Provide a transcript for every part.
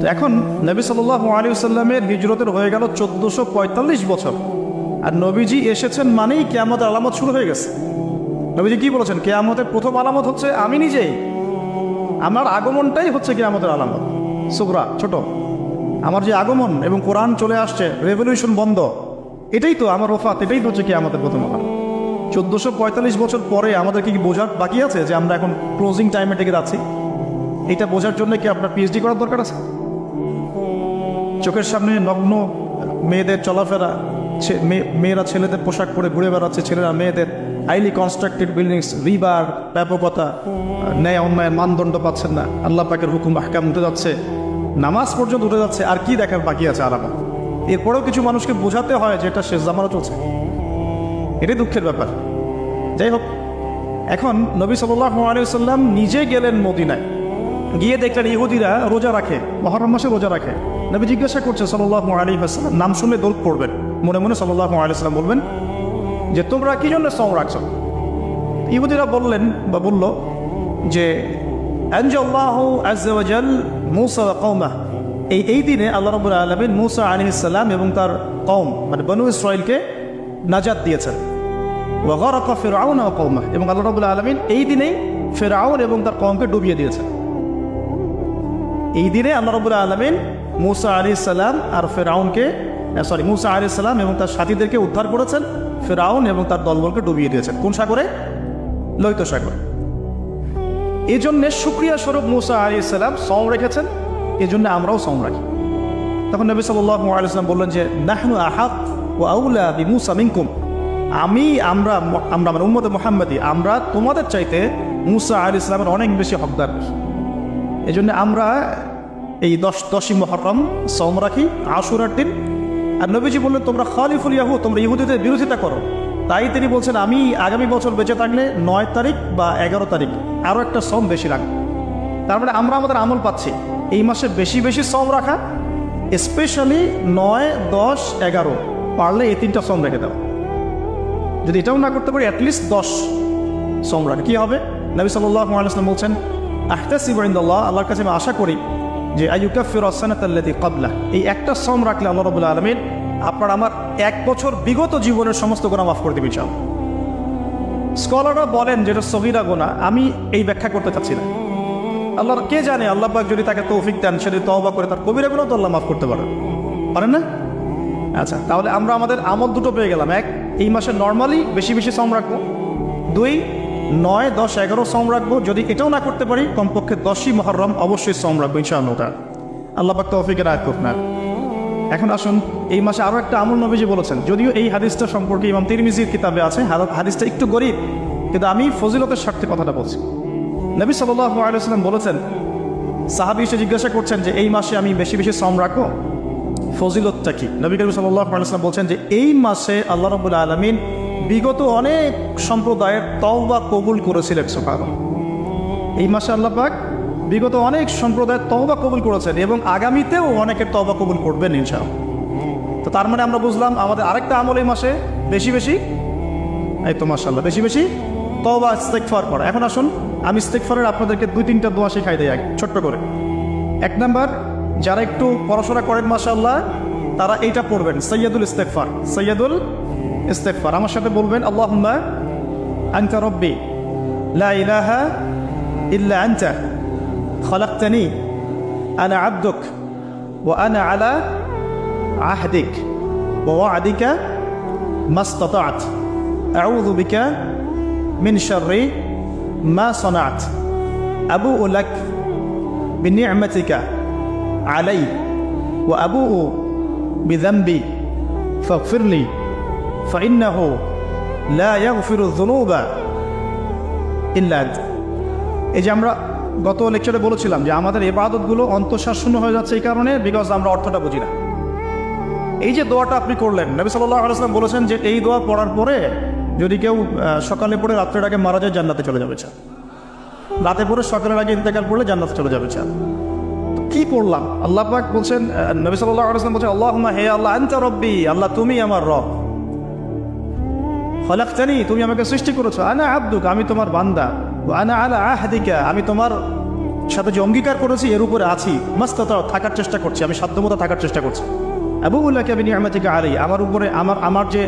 তো এখন নবী সাল্লাল্লাহু আলাইহি ওয়াসাল্লামের হিজরতের হয়ে গেল 1445 বছর, আর নবীজি এসেছেন মানেই কিয়ামতের আলামত শুরু হয়ে গেছে। নবীজি কি বলেছেন? কিয়ামতের প্রথম আলামত হচ্ছে আমি নিজেই, আমার আগমনটাই হচ্ছে কিয়ামতের আলামত সুগরা, ছোট। আমার যে আগমন এবং কোরআন চলে আসছে, রেভলিউশন বন্ধ, এটাই তো আমার ওফাত, এটাই তো হচ্ছে কিয়ামতের প্রথম আলামত। 1445 বছর পরে আমাদেরকে কি বোঝার বাকি আছে যে আমরা এখন ক্লোজিং টাইমে টেকে যাচ্ছি? এটা বোঝার জন্য কি আপনার পিএইচডি করার দরকার আছে? চোখের সামনে নগ্ন মেয়েদের চলাফেরা, মেয়েরা ছেলেদের পোশাক পরে ঘুরে বেড়াচ্ছে, ছেলেরা মেয়েদের, হাইলি কনস্ট্রাক্টেড বিল্ডিংস, রিবার ব্যাপকতা, ন্যায় অন্যায়ের মানদণ্ড পাচ্ছেন না, আল্লাহ পাকের হুকুম আহকাম উঠে যাচ্ছে, নামাজ পর্যন্ত উঠে যাচ্ছে, আর কি দেখার বাকি আছে আলামত? এরপরেও কিছু মানুষকে বোঝাতে হয় যে এটা শেষ জামানা চলছে, এটাই দুঃখের ব্যাপার। যাই হোক, এখন নবী সাল্লাল্লাহু আলাইহি ওয়াসাল্লাম নিজে গেলেন মদিনায়, গিয়ে দেখলেন ইহুদিরা রোজা রাখে, মুহররম মাসে রোজা রাখে। নবী জিজ্ঞাসা করছে সাল্লাল্লাহু আলাইহি ওয়াসাল্লাম, নাম শুনলে দৌড় পড়বেন, মনে মনে সাল্লাল্লাহু আলাইহি ওয়াসাল্লাম বলবেন যে তোমরা কি জন্য সওম রাখছো? ইহুদিরা বললেন বা বলল যে আনজাল্লাহু আযজা ওয়া জাল মূসা ওয়া কওমা, এই দিনে আল্লাহ রাব্বুল আলামিন মূসা আলাইহিস সালাম এবং তার কওম মানে বনু ইসরাঈলকে নাজাত দিয়েছেন। ওয়া গরাকা ফিরআউন ওয়া কওমা, এবং আল্লাহ রাব্বুল আলামিন এই দিনেই ফিরআউন এবং তার কওমকে ডুবিয়ে দিয়েছেন। এই দিনে আল্লাহ রাব্বুল আলামিন মূসা আলাইহিস সালাম আর ফিরআউনকে মূসা আলাইহিস সালাম এবং তার সাথীদেরকে উদ্ধার করেছেন, ফিরআউন এবং তার দলবলকে ডুবিয়ে দিয়েছেন। কোন সাগরে? লোহিত সাগরে। এই জন্য শুকরিয়া স্বরূপ মূসা আলাইহিস সালাম সওম রেখেছেন, এই জন্য আমরাও সওম রাখি। তখন নবী সাল্লাল্লাহু আলাইহি ওয়াসাল্লাম বললেন যে নাহনু আহাক ওয়া আউলা বিমূসা মিনকুম, আমরা মানে উম্মতে মুহাম্মাদি, আমরা তোমাদের চাইতে মূসা আলাইহিস সালামের অনেক বেশি হকদার। এই জন্য আমরা এই 10ই মুহররম সওম রাখি, আশুরার দিন। আর নবীজি বললেন তোমরা খালিফুল ইয়াহুদ, তোমরা ইহুদিদের বিরোধিতা করো। তাই তিনি বলছেন আমি আগামী বছর বেঁচে থাকলে 9 তারিখ বা 11 তারিখ আরও একটা সওম বেশি রাখবো। তার মানে আমরা আমাদের আমল পাচ্ছি এই মাসে বেশি বেশি সওম রাখা, স্পেশালি 9, 10, 11 পারলে এই 3টা সওম রেখে দেওয়া। যদি এটাও না করতে পারি অ্যাটলিস্ট 10 সওম রাখা। কী হবে? নবী সাল্লাল্লাহু আলাইহি ওয়াসাল্লাম বলছেন আহতাসিবু ইনদাল্লাহ, আল্লাহর কাছে আমি আশা করি যে আইয়ুকাফিরু আস-সানাতাল্লাতী ক্বাবলা, এই একটা সওম রাখলে আল্লাহ রাব্বুল আলামিন আপনার আমার 1 বছর বিগত জীবনের সমস্ত গুনাহ মাফ করে দেবেন ইনশাআল্লাহ। স্কলাররা বলেন যেটা সগীরা গুনাহ, আমি এই ব্যাখ্যা করতে চাচ্ছি না। আল্লাহর কে জানে, আল্লাহ পাক যদি তাকে তৌফিক দেন সে যদি তওবা করে তার কবিরা গুনাহ তো আল্লাহ মাফ করতে পারেন না? আচ্ছা, তাহলে আমরা আমাদের আমল দুটো পেয়ে গেলাম। 1, এই মাসে নর্মালি বেশি বেশি সওম রাখবো। 2, 9, 10, 11 সওম রাখবো। যদি এটাও না করতে পারি কমপক্ষে 10ই মুহররম অবশ্যই সওম রাখবো ইনশাআল্লাহ। আল্লাহ পাক তৌফিকের আয়াত করুন। এখন আসুন, এই মাসে আরও একটা আমল নবীজি বলেছেন, যদিও এই হাদিসটা সম্পর্কে ইমাম তিরমিজির কিতাবে আছে, হাদিসটা একটু গরীব, কিন্তু আমি ফজিলতের স্বার্থে কথাটা বলছি। নবী সাল্লাল্লাহু আলাইহি ওয়াসাল্লাম বলেছেন, সাহাবী এসে জিজ্ঞাসা করছেন যে এই মাসে আমি বেশি বেশি সওম রাখবো, ফজিলতটা কি? নবী করিম সাল্লাল্লাহু আলাইহি ওয়াসাল্লাম বলছেন যে এই মাসে আল্লাহ রাব্বুল আলামিন বিগত অনেক সম্প্রদায়ের তওবা কবুল করেছিলেন। সুবহানাল্লাহ, এই মাসে আল্লাহ পাক বিগত অনেক সম্প্রদায়ের তওবা কবুল করেছেন এবং আগামীতেও অনেকের তওবা কবুল করবেন ইনশাআল্লাহ। তো তার মানে আমরা বুঝলাম আমাদের আরেকটা আমল এই মাসে বেশি বেশি, এই তো মাশাআল্লাহ, বেশি বেশি তওবা ইস্তেগফার করা। এখন আসুন আমি ইস্তেগফারের আপনাদেরকে 2-3টা দোয়া শেখাই দেই ছোট্ট করে। 1 নাম্বার, যারা একটু পড়াশোনা করেন মাশাআল্লাহ তারা এইটা পড়বেন, সাইয়্যিদুল ইস্তেগফার। সাইয়্যিদুল ইস্তেগফার আমার সাথে বলবেন, আল্লাহুম্মা আনতা রাব্বি লা ইলাহা ইল্লা আনতা খলাকতানি আনা আবদুক ওয়া আনা আলা আহদিক ওয়া ওয়া'দিকা মাসতাতা'ত আউযু বিকা মিন শাররি মা সানা'ত আবুউ লাক বিনি'মাতিকা আলাইয়া ওয়া আবুউ বিযানবি ফাগফিরলি ফাইন্নাহু লা ইয়াগফিরুয যুনুবা ইল্লা আনতা। এই যে আমরা গত লেকচারে বলেছিলাম যে আমাদের ইবাদতগুলো অন্তঃসারশূন্য হয়ে যাচ্ছে এই কারণে, বিকজ আমরা অর্থটা বুঝি না। এই যে দোয়াটা আপনি করলেন, নবী সাল্লাল্লাহু আলাইহি ওয়াসাল্লাম বলেছেন যে এই দোয়া পড়ার পরে যদি কেউ সকালে পড়ে রাত্রের আগে মারা যায় জান্নাতে চলে যাবে। রাতে পড়ে সকালের আগে ইন্তেকাল করলে জান্নাতে চলে যাবে। কি পড়লাম? আল্লাহ পাক বলছেন, নবী সাল্লাল্লাহু আলাইহি ওয়াসাল্লাম বলছেন, আল্লাহুম্মা হে আল্লাহ আনতা রাব্বি, আল্লাহ তুমি আমার রব, খলাকতানি তুমি আমাকে সৃষ্টি করেছো, আনা আবদুক আমি তোমার বান্দা, ওয়া আনা আলা আহদিকা আমি তোমার সাথে যে অঙ্গীকার করেছি এর উপরে আছি, মাস্তাতা থাকার চেষ্টা করছি, আমি সাধ্যমতো থাকার চেষ্টা করছি। আবুউল্লাহি বিনিআমাতিকা আলাইহি, আমার উপরে আমার যে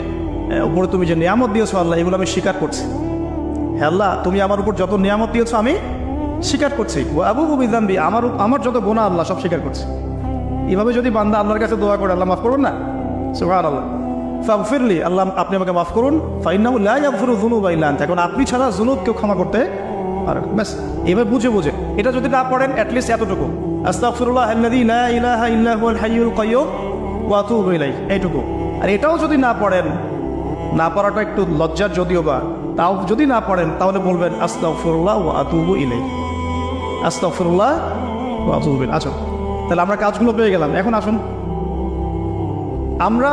উপরে তুমি যে নিয়ামত দিয়েছো আল্লাহ, এগুলো আমি স্বীকার করছি। হে আল্লাহ, তুমি আমার উপর যত নিয়ামত দিয়েছো আমি স্বীকার করছি। ও আবুউ বিযামবি, আমার যত গুনাহ আল্লাহ সব স্বীকার করছি। এভাবে যদি বান্দা আল্লাহর কাছে দোয়া করে, আল্লাহ মাফ করুন না, সুবহানাল্লাহ, ফাগফিরলি, আল্লাহ আপনি আমাকে মাফ করুন, ফাইন্নাহু লা ইয়াগফিরু যুনুবা ইল্লা আনতা, এখন আপনি ছাড়া যুনুব কেউ ক্ষমা করতে পারে না। ব্যাস, এবার বুঝে এটা যদি না পড়েন অ্যাটলিস্ট এতটুকু, আস্তাগফিরুল্লাহ আল্লাযী লা ইলাহা ইল্লা হুয়াল হাইয়ুল কাইয়্যুম ওয়া আতুবু ইলাইহি, এইটুকু। আর এটাও যদি না পড়েন, না পড়াটা একটু লজ্জার যদিও বা, তাও যদি না পড়েন তাহলে বলবেন আস্তাগফিরুল্লাহ ওয়া আতুবু ইলাইহি, আস্তাগফিরুল্লাহ ওয়া আতুবু ইলাইহি। আচ্ছা, তাহলে আমরা কাজগুলো পেয়ে গেলাম। এখন আসুন, আমরা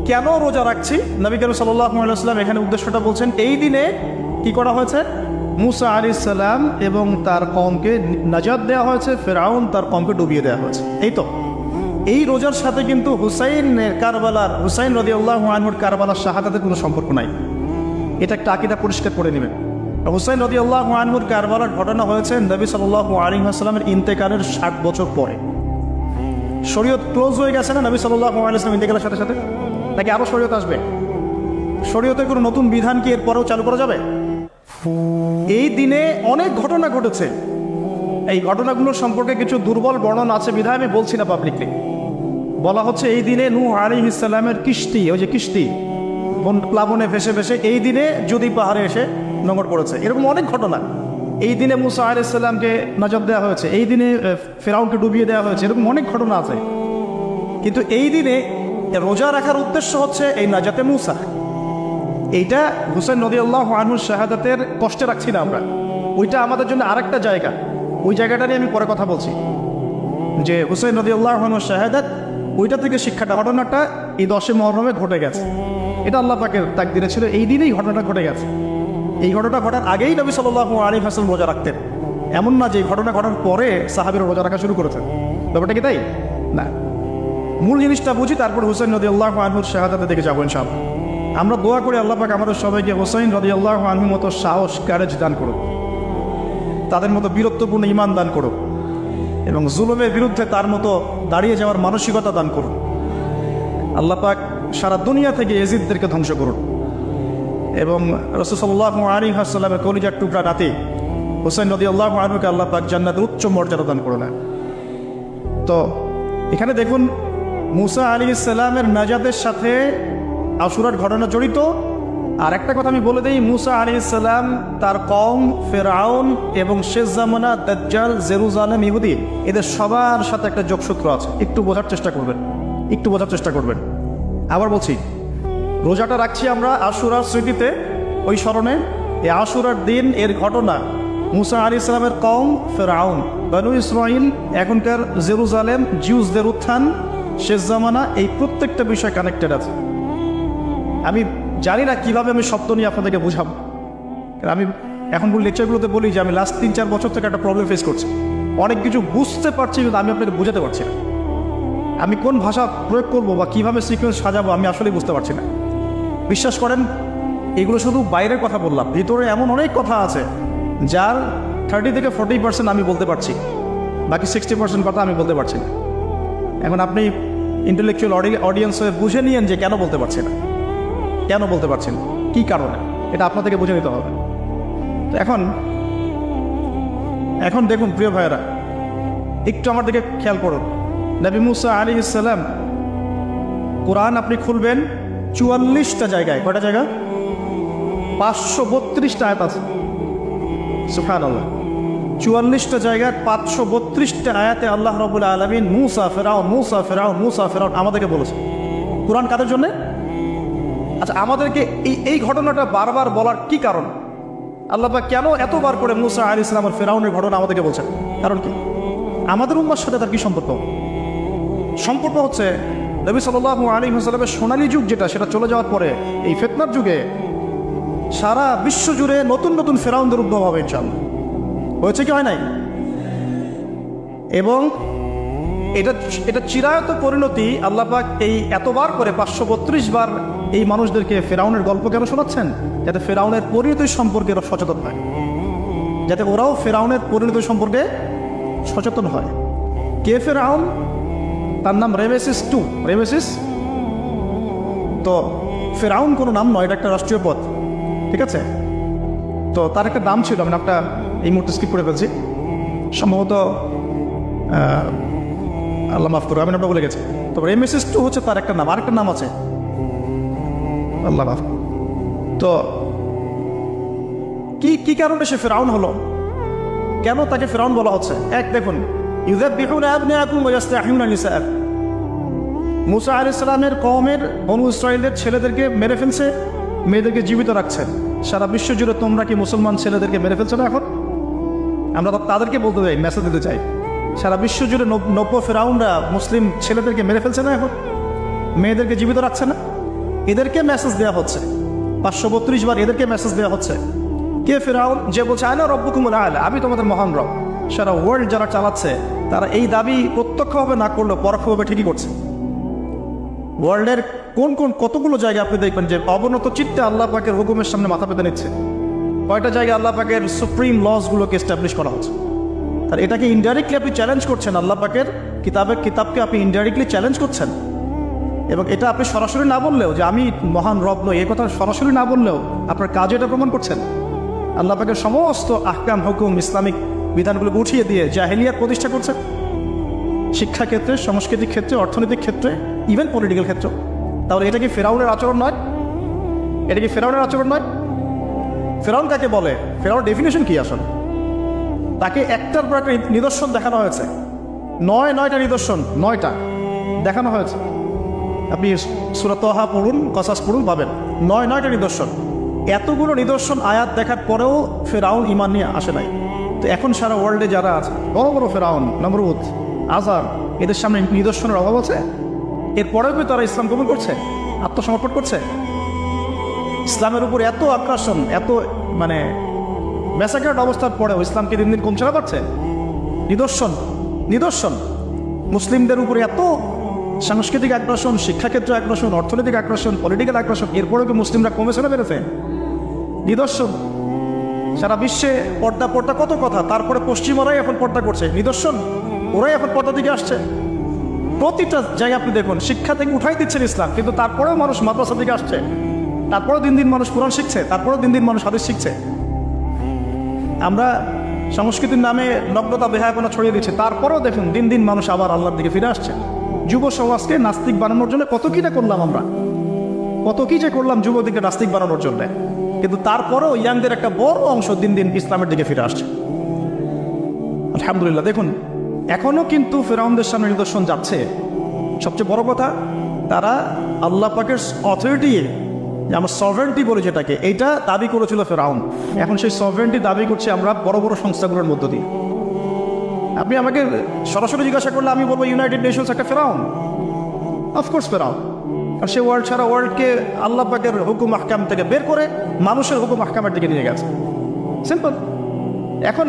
কেন রোজা রাখছি? নবী করিম সাল্লাল্লাহু আলাইহি ওয়াসাল্লাম এখানে উদ্দেশ্যটা বলছেন। এই দিনে কি করা হয়েছে? মুসা আলাইহিস সালাম এবং তার কওমকে নাজাত দেওয়া হয়েছে, ফিরআউন তার কওমকে ডুবিয়ে দেওয়া হয়েছে। এই তো, এই রোজার সাথে কিন্তু হুসাইন রাদিয়াল্লাহু আনহুর কারবালার শাহাদাতের কোনো সম্পর্ক নাই। এটা একটা আকীদা পরিষ্কার করে নেবেন। হুসাইন রাদিয়াল্লাহু আনহুর কারবালার ঘটনা হয়েছে নবী সাল্লাল্লাহু আলাইহি ওয়াসাল্লামের ইন্তেকালের 60 বছর পরে। শরীয়ত ক্লোজ হয়ে গেছে না নবী সাল্লাল্লাহু আলাইহি ওয়াসাল্লাম ইন্তেকালের সাথে সাথে? নাকি আরও শরীয়ত আসবে? শরীয়তের কোনো নতুন বিধান কি এরপরেও চালু করা যাবে? এই দিনে অনেক ঘটনা ঘটেছে। এই ঘটনাগুলোর সম্পর্কে কিছু দুর্বল বর্ণনা আছে বিধায় আমি বলছি না পাবলিকলি। বলা হচ্ছে এই দিনে নূহ আলাইহিস সালামের কিস্তি, ওই যে কিস্তি প্লাবনে ভেসে ভেসে এই দিনে যদি পাহাড়ে এসে নোঙর পড়েছে, এরকম অনেক ঘটনা। এই দিনে মুসা আলাইহিস সালামকে নাজাত দেওয়া হয়েছে, এই দিনে ফিরআউনকে ডুবিয়ে দেওয়া হয়েছে, এরকম অনেক ঘটনা আছে। কিন্তু এই দিনে রোজা রাখার উদ্দেশ্য হচ্ছে এই নাজাতে মুসা। এইটা হুসাইন রাদিয়াল্লাহু আনহুর শাহাদাতের কষ্টে রাখছি না আমরা, ওইটা আমাদের জন্য আরেকটা জায়গা। ওই জায়গাটা নিয়ে আমি পরে কথা বলছি, যে হুসাইন রাদিয়াল্লাহু আনহুর শাহাদাত, ওইটা থেকে শিক্ষাটা, ঘটনাটা এই 10 মুহররমে ঘটে গেছে। এটা আল্লাহ পাকের তাকদিরে ছিল, এই দিনেই ঘটনাটা ঘটে গেছে। এই ঘটনা ঘটার আগেই নবী সাল্লাল্লাহু আলাইহি ওয়াসাল্লাম রোজা রাখতেন। এমন না যে এই ঘটনা ঘটার পরে সাহাবীরা রোজা রাখা শুরু করেছেন, ব্যাপারটা কি তাই না? মূল জিনিসটা বুঝি, তারপর হুসাইন রাদিয়াল্লাহু আনহুর শাহাদাতের দিকে যাবো ইনশাআল্লাহ। আমরা দোয়া করি আল্লাহ পাক আমাদের সবাইকে হুসাইন রাদিয়াল্লাহু আনহুর মতো সাহস, কারেজ দান করুক, তাদের মতো বীরত্বপূর্ণ ঈমান দান করুক, এবং জুলুমের বিরুদ্ধে তার মতো দাঁড়িয়ে যাওয়ার মানসিকতা দান করুন। আল্লাহ পাক সারা দুনিয়া থেকে এজিদদেরকে ধ্বংস করুন, এবং রাসূল সাল্লাল্লাহু আলাইহি ওয়াসাল্লামের কলিজার টুকরা নাতি হুসাইন রাদিয়াল্লাহু আনহুকে আল্লাহ পাক জান্নাতের উচ্চ মর্যাদা দান করুন। তো এখানে দেখুন, মুসা আলাইহিস সালামের নাজাতের সাথে আশুরার ঘটনা জড়িত। আর একটা কথা আমি বলে দিই, মুসা আলাইহিস সালাম, তার কওম, ফিরআউন এবং শেষ জামানা দাজ্জাল, জেরুজালেম, ইহুদি, এদের সবার সাথে একটা যোগসূত্র আছে। একটু বোঝার চেষ্টা করবেন। আবার বলছি, রোজাটা রাখছি আমরা আশুরার স্মৃতিতে, ওই স্মরণে। এই আশুরার দিন, এর ঘটনা, মুসা আলাইহিস সালামের কওম, ফিরআউন, বনু ইসরাইল, এখনকার জেরুজালেম, জিউসদের উত্থান, শেষ জামানা, এই প্রত্যেকটা বিষয় কানেক্টেড আছে। আমি জানি না কিভাবে আমি শব্দ নিয়ে আপনাদেরকে বুঝাবো। আমি এখন লেকচারগুলোতে বলি যে আমি লাস্ট 3-4 বছর থেকে একটা প্রবলেম ফেস করছি। অনেক কিছু বুঝতে পারছি, কিন্তু আমি আপনাকে বোঝাতে পারছি না। আমি কোন ভাষা প্রয়োগ করবো বা কীভাবে সিকোয়েন্স সাজাবো আমি আসলেই বুঝতে পারছি না। বিশ্বাস করেন, এগুলো শুধু বাইরের কথা বললাম, ভিতরে এমন অনেক কথা আছে যার 30 থেকে 40% আমি বলতে পারছি, বাকি 60% কথা আমি বলতে পারছি না। এখন আপনি ইন্টেলেকচুয়াল অডিয়েন্স হয়ে বুঝে নিয়েন যে কেন বলতে পারছি না, কী কারণে, এটা আপনাদেরকে বুঝে নিতে হবে। তো এখন দেখুন প্রিয় ভাইয়েরা, একটু আমার দিকে খেয়াল করুন। নবী মুসা আলাইহিস সালাম, কোরআন আপনি খুলবেন, 44টা জায়গায়, কয়টা জায়গা? 532টা আয়াত আছে। সুবহানাল্লাহ, 44টা জায়গায় 532টা আয়াতে আল্লাহ রাব্বুল আলামিন মুসা ফিরআউন আমাদেরকে বলেছে। কোরআন কাদের জন্য? আচ্ছা, আমাদেরকে এই ঘটনাটা বারবার বলার কি কারণ? আল্লাহ পাক কেন এতবার করে মুসা আলাইহিস সালাম আর ফিরআউনের ঘটনা আমাদেরকে বলছেন? কারণ কি? আমাদের উম্মার সাথে তার কি সম্পর্ক হচ্ছে নবী সাল্লাল্লাহু আলাইহি ওয়াসাল্লামের সোনালী যুগ যেটা, সেটা চলে যাওয়ার পরে এই ফিতনার যুগে সারা বিশ্ব জুড়ে নতুন নতুন ফিরআউনদের উদ্ভব হবে ইনশাআল্লাহ। হয়েছে কি হয় নাই? এবং এটা চিরায়ত পরিণতি। আল্লাহ পাক এই এতবার করে 532 বার এই মানুষদেরকে ফিরআউনের গল্প কেন শোনাচ্ছেন? যাতে ফিরআউনের পরিণতি সম্পর্কে সচেতন হয়, যাতে ওরাও ফিরআউনের পরিণতি সম্পর্কে সচেতন হয়। কে ফেরাউন? তার নাম রেমেসিস টু। রেমেসিস তো ফেরাউন কোনো নাম নয়, এটা একটা রাষ্ট্রীয় পদ, ঠিক আছে? তো তার একটা নাম ছিল, আমি নামটা এই মুহূর্তে স্কিপ করে ফেলছি, সম্ভবত আল্লাহ মাফ করো, আমি নামটা বলে গেছি। তো রেমেসিস টু হচ্ছে তার একটা নাম, আরেকটা নাম আছে আল্লাহ মাফ। তো কি কারণে সে ফেরাউন হলো? কেন তাকে ফেরাউন বলা হচ্ছে? এক দেখুন, ইউযাববিহুনা আবনাআকুম ওয়া ইস্তাহয়ুনা নিসাআকুম। মুসা আলাইহিস সালামের কওমের বনু ইসরাঈলের ছেলেদেরকে মেরে ফেলছে, মেয়েদেরকে জীবিত রাখছেন। সারা বিশ্ব জুড়ে তোমরা কি মুসলমান ছেলেদেরকে মেরে ফেলছো না? এখন আমরা তাদেরকে বলতে চাই, মেসেজ দিতে চাই, সারা বিশ্ব জুড়ে নব্য ফেরাউনরা মুসলিম ছেলেদেরকে মেরে ফেলছে না, এখন মেয়েদেরকে জীবিত রাখছে না? এদেরকে মেসেজ দেওয়া হচ্ছে 532 বার, এদেরকে মেসেজ দেওয়া হচ্ছে। কে ফেরাউন? যে বলছে আনা রব্বুকুমুল আ'লা, আমি তোমাদের মহান রব। সারা ওয়ার্ল্ড যারা চালাচ্ছে তারা এই দাবি প্রত্যক্ষভাবে না করলেও পরোক্ষভাবে ঠিকই করছে। ওয়ার্ল্ডের কতগুলো জায়গা আপনি দেখবেন যে অবনত চিত্তে আল্লাহ পাকের হুকুমের সামনে মাথা পেতে নিচ্ছে। কয়টা জায়গায় আল্লাহ পাকের সুপ্রিম লসগুলোকে এস্টাবলিশ করা হচ্ছে। আর এটাকে ইনডাইরেক্টলি আপনি চ্যালেঞ্জ করছেন, আল্লাহ পাকের কিতাবকে আপনি ইনডাইরেক্টলি চ্যালেঞ্জ করছেন। এবং এটা আপনি সরাসরি না বললেও, যে আমি মহান রব নই, এ কথা সরাসরি না বললেও আপনার কাজে এটা প্রমাণ করছেন। আল্লাহ পাকের সমস্ত আহকাম, হুকুম, ইসলামিক বিধানগুলোকে উঠিয়ে দিয়ে জাহেলিয়াত প্রতিষ্ঠা করছেন, শিক্ষাক্ষেত্রে, সাংস্কৃতিক ক্ষেত্রে, অর্থনৈতিক ক্ষেত্রে, ইভেন পলিটিক্যাল ক্ষেত্র। তাহলে এটা কি ফেরাউনের আচরণ নয়? এটা কি ফেরাউনের আচরণ নয়? ফেরাউন কাকে বলে? ফেরাউনের ডেফিনেশন কি আসলে? তাকে একটার পর একটা নিদর্শন দেখানো হয়েছে, নয়টা নিদর্শন, 9টা দেখানো হয়েছে। আপনি সূরা তাহা পড়ুন, কসাস পড়ুন, পাবেন 9টা নিদর্শন। এতগুলো নিদর্শন আয়াত দেখার পরেও ফেরাউন ঈমান নিয়ে আসে নাই। তো এখন সারা ওয়ার্ল্ডে যারা আছে, বড় বড় ফেরাউন, নমরুদ, আজার, এদের সামনে নিদর্শনের অভাব আছে? এরপরেও কি তারা ইসলাম কবুল করছে, আত্মসমর্পণ করছে? ইসলামের উপর এত আক্রাসন, এত ম্যাসাকার্ড অবস্থার পরেও ইসলামকে দিন দিন কমছে না পারছে? নিদর্শন মুসলিমদের উপরে এত সাংস্কৃতিক আগ্রাসন, শিক্ষাক্ষেত্রে আগ্রাসন, অর্থনৈতিক আগ্রাসন, পলিটিক্যাল আগ্রাসন, এরপরেও কি মুসলিমরা কমেছে না বেড়েছে? নিদর্শন। সারা বিশ্বে পর্দা কত কথা, তারপরে পশ্চিমরাই এখন পর্দা করছে, নিদর্শন। ওরাই এখন পর্দা দিকে আসছে। প্রতিটা জায়গায় আপনি দেখুন, শিক্ষা থেকে উঠাই দিচ্ছেন ইসলাম, কিন্তু তারপরেও মানুষ মাদ্রাসা দিকে আসছে, তারপরেও দিন দিন মানুষ কোরআন শিখছে, তারপরেও দিন দিন মানুষ হাদিস শিখছে। আমরা সংস্কৃতির নামে নগ্নতা, বেহায়াপনা ছড়িয়ে দিচ্ছে, তারপরেও দেখুন দিন দিন মানুষ আবার আল্লাহর দিকে ফিরে আসছে। যুব সমাজকে নাস্তিক বানানোর জন্য কত কি না করলাম আমরা, কত কি যে করলাম যুবদিকে নাস্তিক বানানোর জন্য, কিন্তু তারপরেও ইয়াংদের একটা বড় অংশ দিন দিন ইসলামের দিকে ফিরে আসছে। আলহামদুলিল্লাহ। দেখুন এখনও কিন্তু ফেরাউনদের সামনে নিদর্শন যাচ্ছে। সবচেয়ে বড় কথা, তারা আল্লাহ পাকের অথরিটি, আমরা সভারেন্টি বলি যেটাকে, এইটা দাবি করেছিল ফেরাউন। এখন সেই সভারেন্টি দাবি করছে আমরা বড় বড় সংস্থাগুলোর মধ্য দিয়ে। আপনি আমাকে সরাসরি জিজ্ঞাসা করলে আমি বলবো ইউনাইটেড নেশনস একটা ফেরাউন, অফকোর্স ফেরাউন। আর সে ওয়ার্ল্ড ছাড়া ওয়ার্ল্ডকে আল্লাহ পাকের হুকুম আহকাম থেকে বের করে মানুষের হুকুম আহকামের দিকে নিয়ে গেছে। সিম্পল। এখন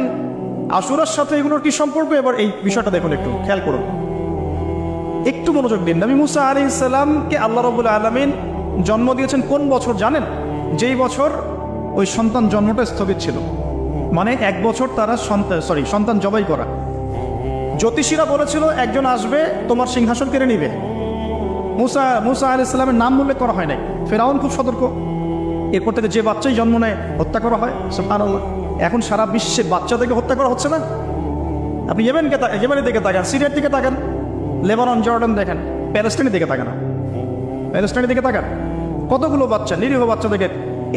আশুরার সাথে এগুলোর কি সম্পর্ক? এবার এই বিষয়টা দেখুন, একটু খেয়াল করুন, একটু মনোযোগ দিন। নবী মুসা আলাইহিস সালামকে আল্লাহ রাব্বুল আলামিন জন্ম দিয়েছেন কোন বছর জানেন? যেই বছর ওই সন্তান জন্মটা স্থগিত ছিল, মানে 1 বছর তারা সন্তান জবাই করা। জ্যোতিষীরা বলেছিল একজন আসবে তোমার সিংহাসন কেড়ে নিবে। মুসা আলাইহিস সালামের নাম উল্লেখ করা হয় নাই। ফেরাউন খুব সতর্ক, এরপর থেকে যে বাচ্চাই জন্ম নেয় হত্যা করা হয়। সুবহানাল্লাহ। এখন সারা বিশ্বে বাচ্চাদেরকে হত্যা করা হচ্ছে না? আপনি ইয়েমেনের দিকে তাকান, সিরিয়ার দিকে তাকান, লেবানন, জর্ডান দেখেন, প্যালেস্টাইনের দিকে তাকান, প্যালেস্টাইনের দিকে তাকান, কতগুলো বাচ্চা, নিরীহ বাচ্চাদেরকে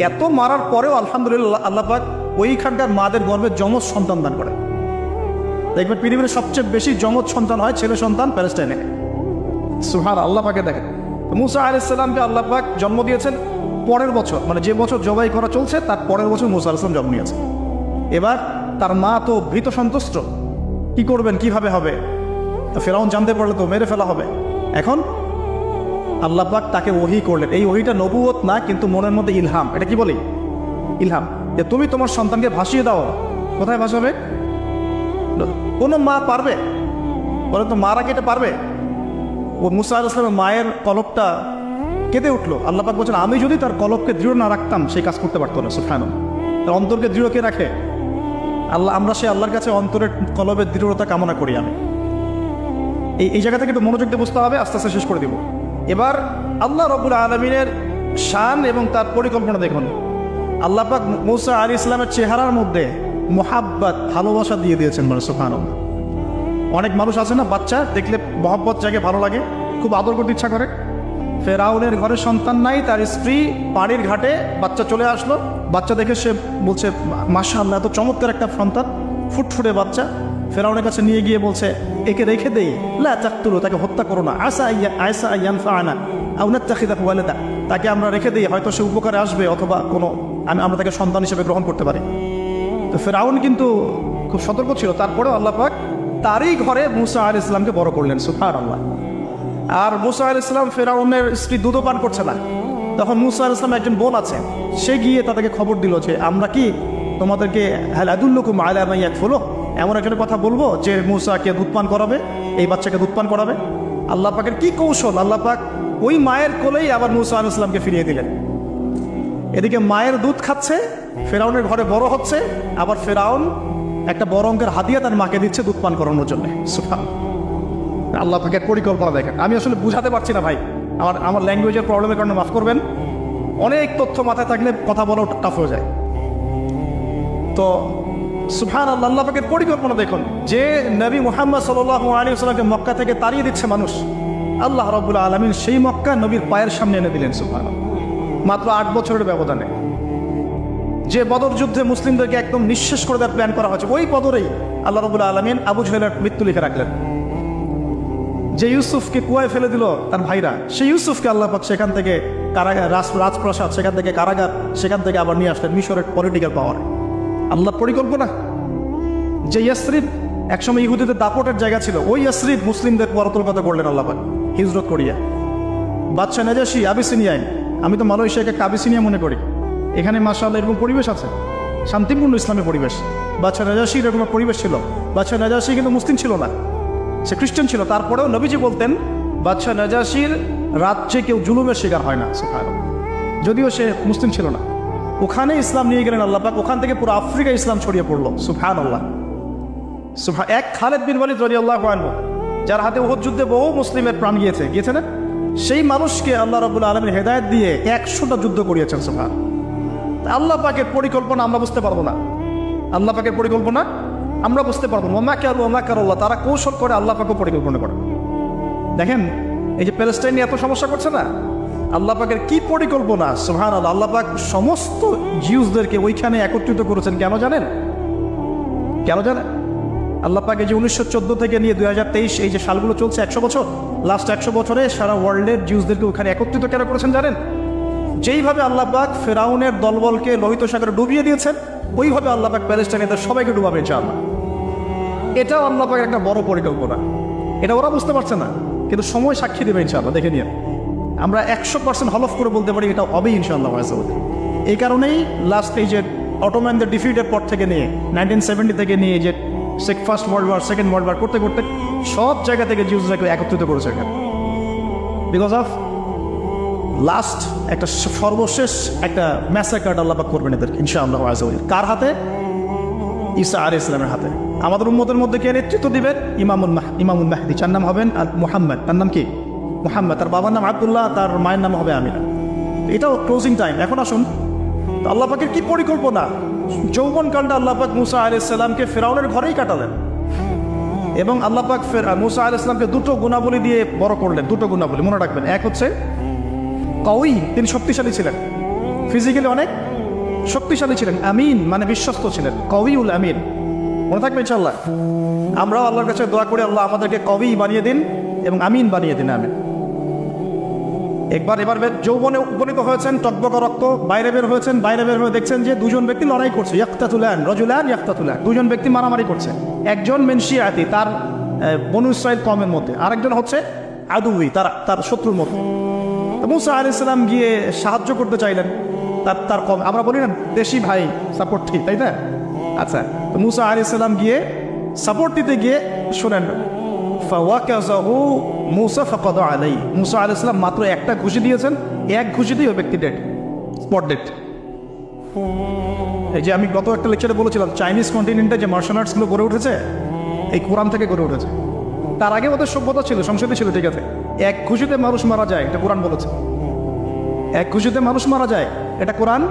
এত মারার পরেও আলহামদুলিল্লাহ আল্লাহ পাক ওইখানকার মাদের গর্ভে যমজ সন্তান দান করে। দেখবেন পৃথিবীর সবচেয়ে বেশি যমজ সন্তান হয় ছেলে সন্তান প্যালেস্টাইনে। সুবহানাল্লাহ, আল্লাহ পাকে দেখেন। মুসা আলাইহিস সালামকে আল্লাহ পাক জন্ম দিয়েছেন পরের বছর, মানে যে বছর জবাই করা চলছে তার পরের বছর মুসা আলাইহিস সালাম জন্ম নিয়েছে। এবার তার মা তো ভীত সন্তুষ্ট, কি করবেন, কিভাবে হবে? ফেরাউন জানতে পারলে তো মেরে ফেলা হবে। এখন আল্লাহ পাক তাকে ওহী করলেন। এই ওহীটা নবুয়ত না, কিন্তু মনের মধ্যে ইলহাম। এটা কি বলি? ইলহাম। যে তুমি তোমার সন্তানকে ভাসিয়ে দাও। কোথায় ভাসাবে? কোনো মা পারবে? বলে তো মারা কেটে পারবে? ও মুসা আলাইহিস সালামের মায়ের কলবটা কেঁদে উঠলো। আল্লাহ পাক বলছেন আমি যদি তার কলবকে দৃঢ় না রাখতাম সেই কাজ করতে পারতো না। সুবহানাল্লাহ। তার অন্তরকে দৃঢ় কে রাখে? আমরা সেই আল্লাহর কাছে অন্তরের কলবের দৃঢ়তা কামনা করি। আমি এই জায়গা থেকে একটু মনোযোগ দিয়ে বুঝতে হবে, আস্তে আস্তে শেষ করে দিব। এবার আল্লাহ রাব্বুল আলামিনের শান এবং তার পরিকল্পনা দেখুন। আল্লাহ পাক মূসা আলাইহিস সালামের চেহারার মধ্যে মোহাব্বত, ভালোবাসা দিয়ে দিয়েছেন। মানে সুবহানাল্লাহ। অনেক মানুষ আছে না, বাচ্চা দেখলে মহব্বত জাগে, ভালো লাগে, খুব আদর করতে ইচ্ছা করে। ফেরাউনের ঘরে সন্তান নাই, তার স্ত্রী পানির ঘাটে, বাচ্চা চলে আসলো, বাচ্চা দেখে সে বলছে মাশাআল্লাহ, এত চমৎকার একটা সন্তান, ফুটফুটে বাচ্চা। ফেরাউনের কাছে নিয়ে গিয়ে বলছে একে রেখে দেই, লা তাকতুলু, তাকে হত্যা করো না, আসা ইয়ানফাআনা আও নাত্তাখিযাহু ওয়ালাদা, তাকে আমরা রেখে দিই, হয়তো সে উপকারে আসবে, অথবা কোনো আমরা তাকে সন্তান হিসেবে গ্রহণ করতে পারি। তো ফেরাউন কিন্তু খুব সতর্ক ছিল, তারপরেও আল্লাহ পাক তারই ঘরে মূসা আলাইহিস সালামকে বড় করলেন। সুবহানাল্লাহ। আর মূসা আলাইহিস সালাম, ফেরাউনের স্ত্রী দুধও পান করছে না, তখন মূসা আলাইহিস সালামের একজন বোন আছে, সে গিয়ে তাদেরকে খবর দিল যে আমরা কি তোমাদেরকে হাল আদুল্লুকুম আলা মান ইয়াকফুলুহ, এমন একজনের কথা বলবো যে মূসাকে দুধ পান করাবে, এই বাচ্চাকে দুধ পান করাবে। আল্লাহ পাকের কি কৌশল, আল্লাহ পাক ওই মায়ের কোলেই আবার মূসা আলাইহিস সালামকে ফিরিয়ে দিলেন। এদিকে মায়ের দুধ খাচ্ছে, ফেরাউনের ঘরে বড় হচ্ছে, আবার ফেরাউন একটা বড় অঙ্কের হাদিয়া তার মাকে দিচ্ছে দুধ পান করানোর জন্য। সুবহানাল্লাহ। আল্লাহ পাকের পরিকল্পনা দেখেন। আমি আসলে বুঝাতে পারছি না ভাই, আমার ল্যাঙ্গুয়েজের প্রবলেমের কারণে মাফ করবেন। অনেক তথ্য মাথায় থাকলে কথা বলাও টাফ হয়ে যায়। তো সুবহানাল্লাহ, আল্লাহ পাকের পরিকল্পনা দেখুন। যে নবী মুহাম্মদ সাল্লাল্লাহু আলাইহি ওয়াসাল্লামকে মক্কা থেকে তাড়িয়ে দিচ্ছে মানুষ, আল্লাহ রাব্বুল আলামিন সেই মক্কা নবীর পায়ের সামনে এনে দিলেন। সুবহানাল্লাহ। মাত্র 8 বছরের ব্যবধানে। যে বদর যুদ্ধে মুসলিমদেরকে একদম নিঃশেষ করে দেওয়ার প্ল্যান করা হয়েছে, ওই বদরেই আল্লাহ রাব্বুল আলামিন আবু জাহলের মৃত্যু লিখে রাখলেন। যে ইউসুফকে কুয়ায় ফেলে দিল তার ভাইরা, সেই ইউসুফকে আল্লাহ পাক সেখান থেকে কারাগার, রাজপ্রাসাদ, সেখান থেকে কারাগার, সেখান থেকে আবার নিয়ে আসলেন মিশরের পলিটিক্যাল পাওয়ার। আল্লাহর পরিকল্পনা। যে ইয়াসরিব একসময় ইহুদিদের দাপটের জায়গা ছিল, ওই ইয়াসরিব মুসলিমদের পরতলগত করলেন আল্লাহ পাক হিজরত করিয়া। বাদশাহ নাজাশী আবিসিনিয়ায়, আমি তো মালয়েশিয়াকে কাবিসিনিয়া মনে করি, এখানে মাশাআল্লাহ এরকম পরিবেশ আছে, শান্তিপূর্ণ ইসলামের পরিবেশ। বাদশাহ নাজাশীর এরকম পরিবেশ ছিল। বাদশাহ নাজাশী কিন্তু মুসলিম ছিল না, সে খ্রিস্টান ছিল। তারপরেও নবীজি বলতেন বাদশাহ নাজাশীর রাজ্যে কেউ জুলুমের শিকার হয় না। সুবহানাল্লাহ। যদিও সে মুসলিম ছিল না, ওখানে ইসলাম নিয়ে গেলেন আল্লাহ পাক, ওখান থেকে পুরো আফ্রিকা ইসলাম ছড়িয়ে পড়লো। সুবহানাল্লাহ। এক খালেদ বিন ওয়ালিদ রাদিয়াল্লাহু আনহু, যার হাতে উহুদ যুদ্ধে বহু মুসলিমের প্রাণ গিয়েছে না, সেই মানুষকে আল্লাহ রাব্বুল আলামিন হেদায়েত দিয়ে 100টা যুদ্ধ করিয়েছেন। সুবহানাল্লাহ। আল্লাহ পাকের পরিকল্পনা আমরা বুঝতে পারবো না, আল্লাহ পাকের পরিকল্পনা আমরা বুঝতে পারবো না। ওমা কারাল্লাহ, তারা কৌশল করে, আল্লাহ পাকও পরিকল্পনা করে। দেখেন এই যে প্যালেস্টাইনে এত সমস্যা করছে না, আল্লাহ পাকের কি পরিকল্পনা। সুবহানাল্লাহ। আল্লাহ পাক সমস্ত জিউসদেরকে ওইখানে একত্রিত করেছেন। কেন জানেন? আল্লাহ পাক এই যে 1914 থেকে নিয়ে 2023 এই যে সালগুলো চলছে, 100 বছর, লাস্ট 100 বছরে সারা ওয়ার্ল্ডের জিউসদেরকে ওখানে একত্রিত কেন করেছেন জানেন? যেইভাবে আল্লাহ পাক ফেরাউনের দলবলকে লোহিত সাগরে ডুবিয়ে দিয়েছেন, ওইভাবে আল্লাহ পাক প্যালেস্টাইনের সবাইকে ডুবাবে ইনশাআল্লাহ। এটাও আল্লাহ পাকের একটা বড় পরিকল্পনা। এটা ওরা বুঝতে পারছে না, কিন্তু সময় সাক্ষী দেবে ইনশাআল্লাহ। দেখে নিয়ে আমরা 100% হলফ করে বলতে পারি এটা হবে ইনশাআল্লাহ। এই কারণেই লাস্ট এই যে অটোম্যানদের ডিফিটের পর থেকে নিয়ে 1970 থেকে নিয়ে যে first world war, second world war করতে করতে সব জায়গা থেকে জিউসরাকে একত্রিত করেছে এখানে, বিকজ অফ লাস্ট একটা সর্বশেষ একটা ম্যাসাকার আল্লাহ পাক করবেন এদের ইনশাআল্লাহ। কার হাতে? ঈসা আলাইহিস সালামের হাতে। আমাদের উম্মতের মধ্যে কে নেতৃত্ব দিবেন? ইমামুল মাহদি। চার নাম হবেন মুহাম্মদ। তার নাম কি? মুহাম্মদ। তার বাবার নাম আব্দুল্লাহ, তার মায়ের নাম হবে আমিনা। এটাও ক্লোজিং টাইম। এখন আসুন, আল্লাহ পাকের কি পরিকল্পনা। যৌবনকালটা আল্লাহ পাক মুসা আলাইহিস সালামকে ফেরাউনের ঘরেই কাটালেন, এবং আল্লাহ পাক মুসা আলাইহিস সালামকে দুটো গুণাবলী দিয়ে বড় করলেন। দুটো গুণাবলী মনে রাখবেন। এক হচ্ছে কওয়ী, তিনি শক্তিশালী ছিলেন, ফিজিক্যালি অনেক শক্তিশালী ছিলেন। আমিন মানে বিশ্বস্ত ছিলেন, কওয়ীউল আমিন। মনে থাকবে ইনশাআল্লাহ। আমরাও আল্লাহর কাছে দোয়া করি, আল্লাহ আমাদেরকে কওয়ী বানিয়ে দিন এবং আমিন বানিয়ে দিন। আমিন। এবার যৌবনে উপনীত হয়েছেন, টকবকা রক্ত, বাইরে বের হয়েছেন। বাইরে বের হয়ে দেখছেন যে দুজন ব্যক্তি লড়াই করছে, ইয়াক্তাতুলান, দুজন ব্যক্তি মারামারি করছে। একজন মিন শিয়াতি, তার বনু ইসরাইল কওমের মধ্যে, আরেকজন হচ্ছে আদুই, তার শত্রুর মধ্যে। মুসা আলাইহিস সালাম গিয়ে সাহায্য করতে চাইলেন তার কম। আমরা বলি না দেশি ভাই সাপোর্ট, ঠিক তাই না? আচ্ছা, তো মুসা আলাইহিস সালাম গিয়ে সাপোর্ট দিতে গিয়ে শোনেন, ফাওয়াকাযাহু মুসা ফাকাদা আলাইহি, মুসা আলাইহিস সালাম মাত্র একটা ঘুষি দিয়েছেন, এক ঘুষিতেই ওই ব্যক্তি ডেড, স্পট ডেড। এই যে আমি গত একটা লেকচারে বলেছিলাম, চাইনিজ কন্টিনেন্টে যে মার্শাল আর্টসগুলো গড়ে উঠেছে এই কোরআন থেকে গড়ে উঠেছে। তার আগে ওদের সভ্যতা ছিল, সংস্কৃতি ছিল, ঠিক আছে। এক ঘুষিতে মানুষ মারা যায়, এটা কোরআন বলেছে। এক ঘুষিতে মানুষ মারা যায়, এটা কোরআন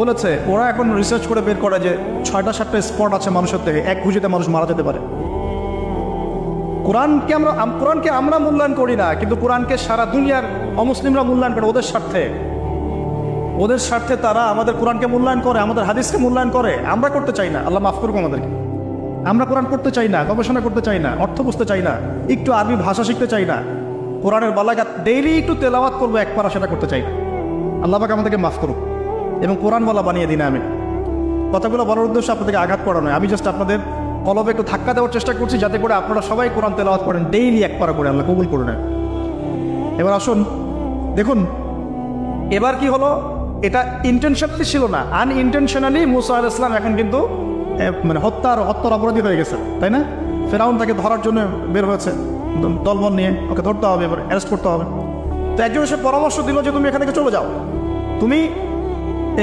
বলেছে। ওরা এখন রিসার্চ করে বের করে যে 6টা-7টা স্পট আছে মানুষের থেকে এক ঘুষিতে মানুষ মারা যেতে পারে। কোরআনকে আমরা মূল্যায়ন করি না, কিন্তু কোরআনকে সারা দুনিয়ার অমুসলিমরা মূল্যায়ন করে ওদের স্বার্থে তারা আমাদের কোরআনকে মূল্যায়ন করে, আমাদের হাদিসকে মূল্যায়ন করে। আমরা করতে চাই না, আল্লাহ মাফ করুক আমাদেরকে। আমরা কোরআন পড়তে চাই না, গবেষণা করতে চাই না, অর্থ বুঝতে চাই না, একটু আরবি ভাষা শিখতে চাই না, কোরআনের বালাগাত ডেইলি একটু তেলাওয়াত করবো একবার, সেটা করতে চাই না। আল্লাহ পাক আমাদেরকে মাফ করুক এবং কোরআনওয়ালা বানিয়ে দিন। আমি কথাগুলো বলার উদ্দেশ্য আপনাদেরকে আঘাত করা নয়, আমি জাস্ট আপনাদের কলবে একটু ধাক্কা দেওয়ার চেষ্টা করছি, যাতে করে আপনারা সবাই কোরআন তেলাওয়াত করেন ডেইলি একবার করে, আল্লাহ কবুল করে নেন। এবার আসুন দেখুন, এবার কি হলো, এটা ইন্টেনশনালি ছিল না, আনইনটেনশনালি মুসা আলাইহিস সালাম এখন কিন্তু মানে হত্যার অপরাধী হয়ে গেছে, তাই না? ফেরাউন তাকে ধরার জন্য বের হয়েছে দলবল নিয়ে, ওকে ধরতে হবে, এবার অ্যারেস্ট করতে হবে। তো একজন এসে পরামর্শ দিল যে তুমি এখান থেকে চলে যাও, তুমি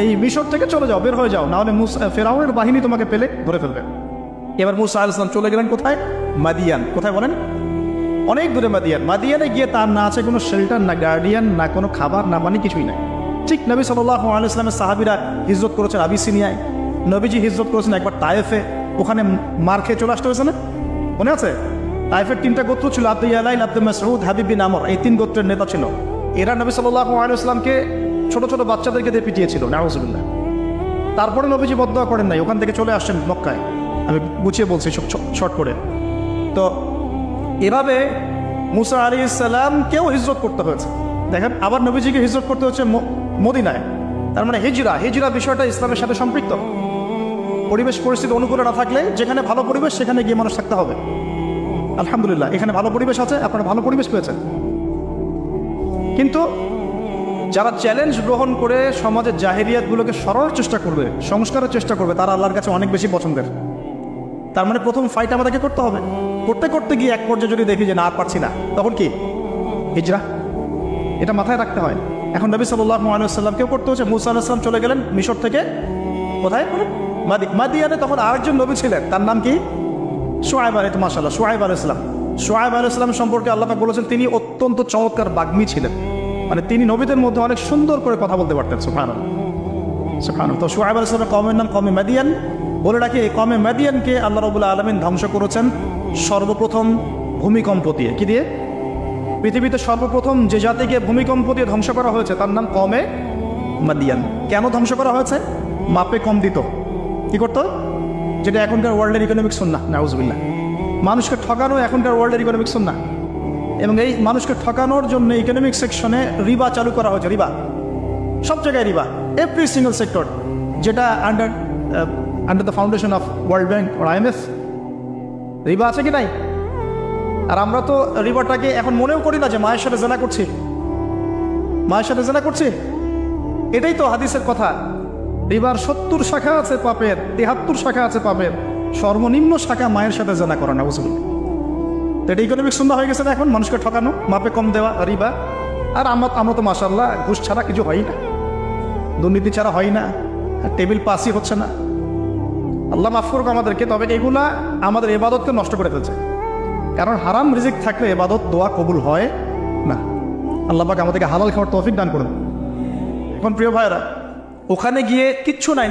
এই মিশর থেকে চলে যাও, বের হয়ে যাও, নাহলে ফেরাউনের বাহিনী তোমাকে পেলে ধরে ফেলবে। এবার মুসা আলাইহিস সালাম চলে গেলেন কোথায়? মাদিয়ান। কোথায় বলেন? অনেক দূরে মাদিয়ান। মাদিয়ানে গিয়ে তার না আছে কোনো শেল্টার, না গার্ডিয়ান, না কোনো খাবার, না পানি, কিছুই নাই। ঠিক নবী সাল্লাল্লাহু আলাইহি ওয়াসাল্লামের সাহাবীরা হিজরত করেছেন আবিসিনিয়ায়, নবীজি হিজরত করেছেন একবার তায়েফে, ওখানে মার খেয়ে চলে আসতে হয়েছে না, মনে আছে? তায়েফের 3টা গোত্র ছিল, আব্দু ইয়ালাইল, আব্দু মাসউদ, হাবিব বিন আমর, এই 3 গোত্রের নেতা ছিল। এরা নবী সাল্লাল্লাহু আলাইহি ওয়াসাল্লামকে ছোট ছোট বাচ্চাদেরকে দিয়ে পিটিয়েছিল, নাউযুবিল্লাহ। তারপরে নবীজি বদদোয়া করেন নাই, ওখান থেকে চলে আসছেন মক্কায়। আমি গুছিয়ে বলছি শর্ট করে। তো এভাবে মুসা আলাইহিস সালামকেও হিজরত করতে হয়েছে। দেখেন, আবার নবীজিকে হিজরত করতে হচ্ছে মদিনায়। তার মানে হিজরা বিষয়টা ইসলামের সাথে সম্পৃক্ত। পরিবেশ পরিস্থিতি অনুকূলে না থাকলে, যেখানে ভালো পরিবেশ সেখানে গিয়ে মানুষ থাকতে হবে। আলহামদুলিল্লাহ এখানে ভালো পরিবেশ আছে, আপনারা ভালো পরিবেশ পেয়েছেন। কিন্তু যারা চ্যালেঞ্জ গ্রহণ করে সমাজের জাহেরিয়াতগুলোকে সরানোর চেষ্টা করবে, সংস্কারের চেষ্টা করবে, তারা আল্লাহর কাছে অনেক বেশি পছন্দের। তার মানে প্রথম ফাইট আমাদেরকে করতে হবে। করতে গিয়ে এক পর্যায়ে যদি দেখি যে না পারছি না, তখন কি? হিজরা। এটা মাথায় রাখতে হয়। এখন নবী সাল্লাল্লাহু আলাইহি ওয়াসাল্লামকেও করতে হচ্ছে। মুসা আলাইহিস সালাম চলে গেলেন মিশর থেকে কোথায়? মাদিয়ানে। তখন আরেকজন নবী ছিলেন, তার নাম কি? শুআয়ব আলাইহিস সালাম। মাশাআল্লাহ, শুআয়ব আলাইহিস সালাম। শুআয়ব আলাইহিস সালাম সম্পর্কে আল্লাহ পাক বলেছেন তিনি অত্যন্ত চমৎকার বাগ্মী ছিলেন, মানে তিনি নবীদের মধ্যে অনেক সুন্দর করে কথা বলতে পারতেন। সুবহানাল্লাহ, সুবহানাল্লাহ। তো শুআয়ব আলাইহিস সালামের কওমের নাম কওমে মাদিয়ান। বলে রাখি, এই কওমে মাদিয়ানকে আল্লাহ রাব্বুল আলামিন ধ্বংস করেছেন সর্বপ্রথম ভূমিকম্প দিয়ে। কি দিয়ে? পৃথিবীতে সর্বপ্রথম যে জাতিকে ভূমিকম্প দিয়ে ধ্বংস করা হয়েছে তার নাম কওমে মাদিয়ান। কেন ধ্বংস করা হয়েছে? মাপে কম দিত। কি করতো? যেটা এখনকার ওয়ার্ল্ডের ইকোনমিক সুন্নাহ, নাউযুবিল্লাহ। মানুষকে ঠকানো এখনকার ওয়ার্ল্ডের ইকোনমিক সুন্নাহ। এবং এই মানুষকে ঠকানোর জন্য ইকোনমিক সেকশনে রিবা চালু করা হয়েছে। রিবা, সব জায়গায় রিবা, এভরি সিঙ্গল সেক্টর, যেটা under the foundation of world bank or IMF। রিবা আছে কি নাই? আর আমরা তো রিবাটাকে এখন মনেও করি না যে মায়ের সাথে জেনা করছি, মায়ের সাথে জেনা করছি। এটাই তো হাদিসের কথা। রিবার 70 শাখা আছে পাপের, 73 শাখা আছে পাপের, সর্বনিম্ন শাখা মায়ের সাথে জেনা করা, নাউযুবিল্লাহ। তো এটা ইকোনমিক সুন্নাহ হয়ে গেছে না এখন, মানুষকে ঠকানো, মাপে কম দেওয়া, রিবা। আর আমরা তো মাশাআল্লাহ ঘুষ ছাড়া কিছু হয় না, দুর্নীতি ছাড়া হয় না, টেবিল পাসই হচ্ছে না। আল্লাহ মাফ করুক আমাদেরকে। তবে এগুলা আমাদের ইবাদতকে নষ্ট করে ফেলছে, কারণ হারাম রিজিক থাকলে ইবাদত দোয়া কবুল হয় না। আল্লাহ পাক আমাদেরকে হালাল খাওয়ার তৌফিক দান করুন। এখন প্রিয় ভাইরা, ওখানে গিয়ে কিচ্ছু নাই,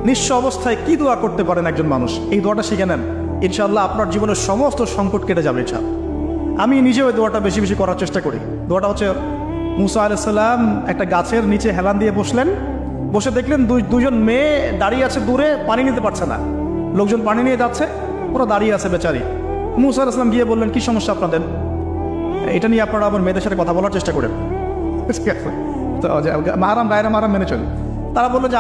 নিঃস্ব অবস্থায় কি দোয়া করতে পারেন একজন মানুষ, এই দোয়াটা শিখে নেন। ইনশাআল্লাহ আপনার জীবনের সমস্ত সংকট কেটে যাবে ইনশাআল্লাহ। আমি নিজেও এই দোয়াটা বেশি বেশি করার চেষ্টা করি। দোয়াটা হচ্ছে, মুসা আলাইহিস সালাম একটা গাছের নিচে হেলান দিয়ে বসলেন, বসে দেখলেন দুজন মেয়ে দাঁড়িয়ে আছে দূরে, পানি নিতে পারছে না। লোকজন পানি নিয়ে যাচ্ছে, ওরা দাঁড়িয়ে আছে বেচারি। মুসা আলাইহিস সালাম গিয়ে বললেন, কি সমস্যা আপনাদের? এটা নিয়ে আপনারা আবার মেয়েদের সাথে কথা বলার চেষ্টা করেন। তো মাহারাম গায়রা মাহারাম মেনে চলি। তারা বললো যে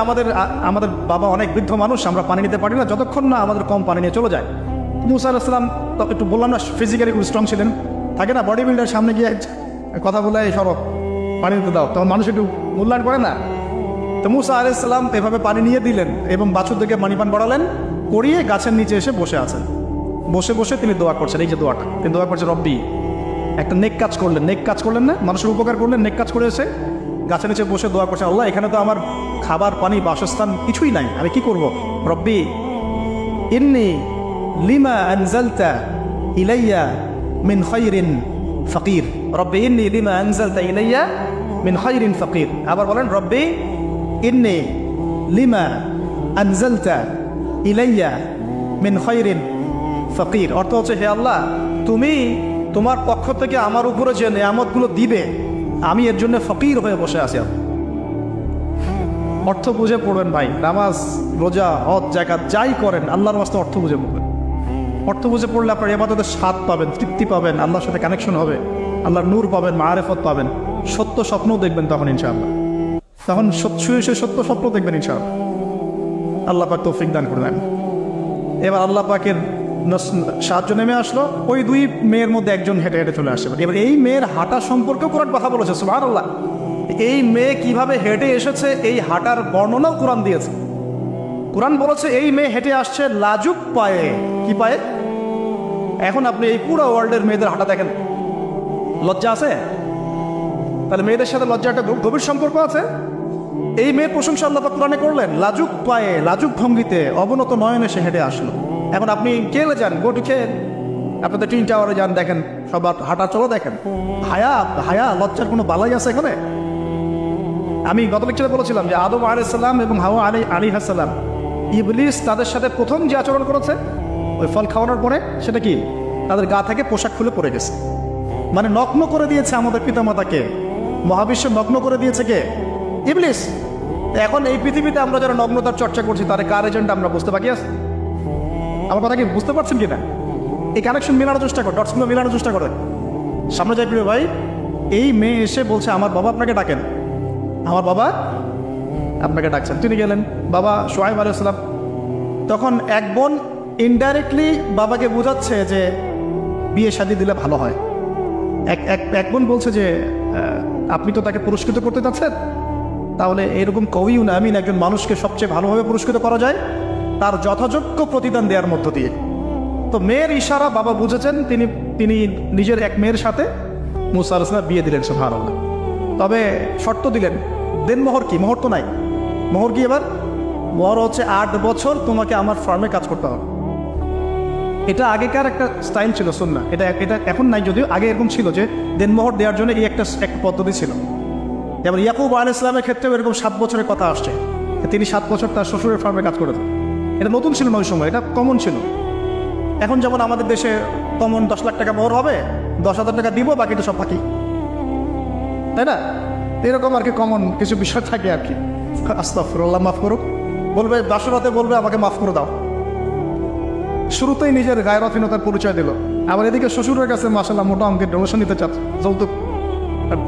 আমাদের বাবা অনেক বৃদ্ধ মানুষ, আমরা পানি নিতে পারি না যতক্ষণ না আমাদের কম পানি নিয়ে চলে যায়। মুসা আলাইহিস সালাম তো একটু বললাম না, ফিজিক্যালি খুব স্ট্রং ছিলেন, থাকে না বডি বিল্ডার, সামনে গিয়ে কথা বলে এই সরব পানি দিতে দাও, তখন মানুষ একটু মূল্যায়ন করে না। তো মুসা আলাইহিস সালাম এভাবে পানি নিয়ে দিলেন এবং বাছুরদেরকে পানি পান করালেন, করিয়ে গাছের নিচে এসে বসে আছেন। বসে বসে তিনি দোয়া করছেন। এই যে দোয়াটা তিনি দোয়া করছেন, রব্বি, একটা নেক কাজ করলেন না, মানুষের উপকার করলেন, নেক কাজ করে এসে গাছের নিচে বসে দোয়া করছেন, আল্লাহ এখানে তো আমার খাবার পানি বাসস্থান কিছুই নাই, আমি কি করব? রব্বি ইন্নি লিমা আনজালতা ইলাইয়া মিন খায়রিন ফাকির। রব্বি ইন্নি লিমা আনজালতা ইলাইয়া মিন খায়রিন ফাকির। আবার বলেন রব্বি ইন্নি লিমা আনজালতা ইলাইয়া মিন খায়রিন ফাকির। অর্থ হচ্ছে, হে আল্লাহ, তুমি তোমার পক্ষ থেকে আমার উপরে যে নেয়ামতগুলো দিবে, আমি এর জন্য ফকির হয়ে বসে আছি। অর্থ বুঝে পড়বেন ভাই, নামাজ রোজা হজ জাকাত যাই করেন আল্লাহর ওয়াস্তে অর্থ বুঝে পড়বেন। অর্থ বুঝে পড়লে আপনার ইবাদতের স্বাদ পাবেন, তৃপ্তি পাবেন, আল্লাহর সাথে কানেকশন হবে, আল্লাহর নূর পাবেন, মাআরিফত পাবেন, সত্য স্বপ্নও দেখবেন তখন ইনশাআল্লাহ। তখন শুয়ে শুয়ে সত্য স্বপ্ন দেখবেন ইনশাআল্লাহ। আল্লাহ পাক তৌফিক দান করে দেন। এবার আল্লাহ পাকের সাহায্য নেমে আসলো, ওই দুই মেয়ের মধ্যে একজন হেঁটে হেঁটে চলে আসে। এবার এই মেয়ের হাঁটা সম্পর্কেও কোরআন কথা বলেছে, সুবহানাল্লাহ। এই মেয়ে কিভাবে হেঁটে এসেছে এই হাঁটার বর্ণনাও কোরআন দিয়েছে। কোরআন বলেছে এই মেয়ে হেঁটে আসছে লাজুক পায়ে। কি পায়ে? এখন আপনি এই পুরো ওয়ার্ল্ডের মেয়েদের হাঁটা দেখেন, লজ্জা আছে? তাহলে মেয়েদের সাথে লজ্জা একটা গভীর সম্পর্ক আছে। এই মেয়ের প্রশংসা আল্লাহ পাক কোরআনে করলেন, লাজুক পায়ে লাজুক ভঙ্গিতে অবনত নয়নে সে হেঁটে আসলো। এখন আপনি কেলে যান, গোটু খেয়ে আপনাদের টিন টাওয়ারে যান, দেখেন সবার হাঁটা চলো দেখেন। হায়া হায়া লজ্জার কোনো বালাই আছে এখানে? আমি গত লেকচারে বলেছিলাম যে আদম আলাইহিস সালাম এবং হাওয়া আলাইহিস সালাম, ইবলিস তাদের সাথে প্রথম যে আচরণ করেছে ওই ফল খাওয়ানোর পরে, সেটা কি? তাদের গা থেকে পোশাক খুলে পড়ে গেছে, মানে নগ্ন করে দিয়েছে আমাদের পিতামাতাকে। মহাবিশ্ব নগ্ন করে দিয়েছে কে? ইবলিস। এখন এই পৃথিবীতে আমরা যারা নগ্নতার চর্চা করছি তার কার এজেন্ট আমরা বুঝতে বাকি আছে? আমার কথা কি বুঝতে পারছেন কিনা? এই কানেকশন মেলানোর চেষ্টা করো, ডটসগুলো মেলানোর চেষ্টা করে সামনে যাই। প্রিয় ভাই, এই মেয়ে এসে বলছে আমার বাবা আপনাকে ডাকেন, আমার বাবা আপনাকে ডাকছেন। তিনি গেলেন, বাবা শুআয়ব আলাইহিস সালাম। তখন এক বোন ইনডাইরেক্টলি বাবাকে বোঝাচ্ছে যে বিয়ে শাদী দিলে ভালো হয়। এক বোন বলছে যে আপনি তো তাকে পুরস্কৃত করতে চাচ্ছেন, তাহলে এরকম কবিও না, আমিন, একজন মানুষকে সবচেয়ে ভালোভাবে পুরস্কৃত করা যায় তার যথাযোগ্য প্রতিদান দেওয়ার মধ্য দিয়ে। তো মেয়ের ইশারা বাবা বুঝেছেন, তিনি নিজের এক মেয়ের সাথে মুসা আলাইহিস সালাম বিয়ে দিলেন, সুবহানাল্লাহ। তবে শর্ত দিলেন, দেনমোহর কি? মোহর তো নাই। মোহর কি? এবার মোহর হচ্ছে 8 বছর তোমাকে আমার ফার্মে কাজ করতে হবে। এটা আগেকার একটা স্টাইল ছিল, সুন্নাহ। এটা এখন নাই, যদিও আগে এরকম ছিল যে দেনমোহর দেওয়ার জন্য এই একটা পদ্ধতি ছিল। যেমন ইয়াকুব আলাইহিস সালামের ক্ষেত্রেও এরকম 7 বছরের কথা আসছে, তিনি 7 বছর তার শ্বশুরের ফার্মে কাজ করেছেন। এটা নতুন ছিল না ওই সময়, এটা কমন ছিল। এখন যেমন আমাদের দেশে কমন 10 লাখ টাকা মোহর হবে, 10,000 টাকা দিব, বাকিটা সব বাকি, তাই না? এরকম আর কি কমন কিছু বিষয় থাকে আর কি। আস্তাগফিরুল্লাহ, মাফ করুক। বলবে বাসরাতে, বলবে আমাকে মাফ করে দাও। শুরুতেই নিজের গায়রথহীনতার পরিচয় দিল। আবার এদিকে শ্বশুরের কাছে মাশাআল্লাহ মোটা অঙ্কের ডোনেশন নিতে চাচ্ছে, যৌতুক।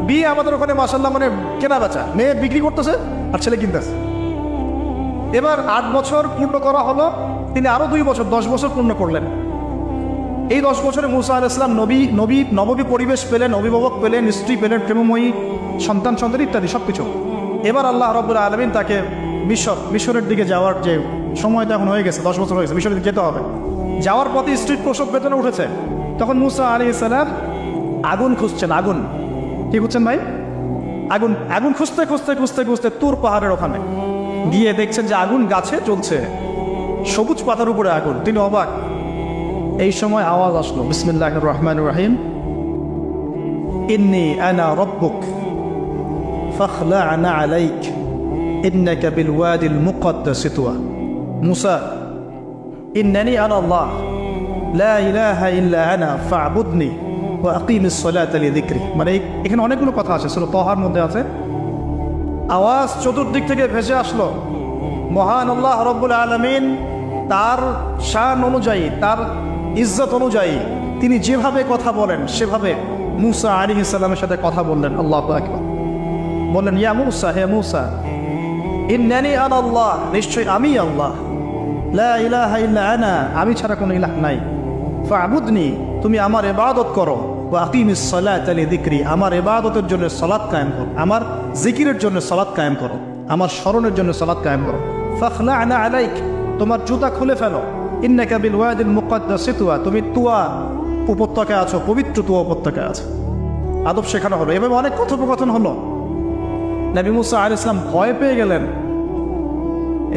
বিয়ে আমাদের ওখানে মাশাআল্লাহ মানে কেনা বেচা, মেয়ে বিক্রি করতেছে আর ছেলে কিনতেছে। এবার 8 বছর পূর্ণ করা হলো, তিনি আরো 2 বছর 10 বছর পূর্ণ করলেন। এই 10 বছরে মুসা আলাইহিস সালাম নবী পরিবেশ পেলেন, অভিভাবক পেলেন, স্ত্রী পেলেন, প্রেমময়ী সন্তান ইত্যাদি সবকিছু। এবার আল্লাহ রাব্বুল আলামিন তাকে মিশরের দিকে যাওয়ার যে সময়টা এখন হয়ে গেছে, 10 বছর হয়ে গেছে, মিশরের দিকে যেতে হবে। যাওয়ার পথে স্ত্রীর প্রসব বেদনা উঠেছে। তখন মুসা আলাইহিস সালাম আগুন খুঁজছেন। আগুন কি খুঁজছেন ভাই? আগুন খুঁজতে তুর পাহাড়ের ওখানে গিয়ে দেখছেন যে আগুন গাছে জ্বলছে, সবুজ পাতার উপরে আগুন। তিনি অবাক। এই সময় আওয়াজ আসলো, বিসমিল্লাহির রহমানির রহিম, ইন্নী আনা রাব্বুক ফাখলা'না আলাইক ইন্নাকা বিল ওয়াদিল মুকদ্দাস তুয়া। মুসা, ইন্নানি আনা আল্লাহ লা ইলাহা ইল্লা আনা ফা'বুদনি ওয়া আকিমিস সালাতা লিযিকরি। মানে এখানে অনেকগুলো কথা আছে, সূরা তাহার মধ্যে আছে। আওয়াজ চতুর্দিক থেকে ভেসে আসলো। মহান আল্লাহ রাব্বুল আলামিন তার শান অনুযায়ী, তার ইজ্জত অনুযায়ী তিনি যেভাবে কথা বলেন সেভাবে মুসা আলাইহিস সালামের সাথে কথা বললেন। আল্লাহু আকবার। বললেন, ইয়া মুসা, হে মুসা, ইন্নানি আনা আল্লাহ, নিশ্চয় আমি আল্লাহ, লা ইলাহা ইল্লা আনা, আমি ছাড়া কোনো ইলাহ নাই, ফা'বুদনি, তুমি আমার ইবাদত করো, ওয়া আকিমিস সালাতা লিযিকরি, আমার ইবাদতের জন্য সালাত কায়েম করো, আমার জিকিরের জন্য সালাত কায়েম করো, আমার স্মরণের জন্য সালাত কায়েম করো। ফাখলা'না আলাইক, তোমার জুতা খুলে ফেলো, ইন্নাকা বিল ওয়াদিল মুকদ্দাস তুয়া, তুমি তুয়া উপত্যকায় আছো, পবিত্র তুয়া উপত্যকায় আছো। আদব শেখানো হলো। এভাবে অনেক কথোপকথন হলো। নবী মুসা আলাইহিস সালাম ভয় পেয়ে গেলেন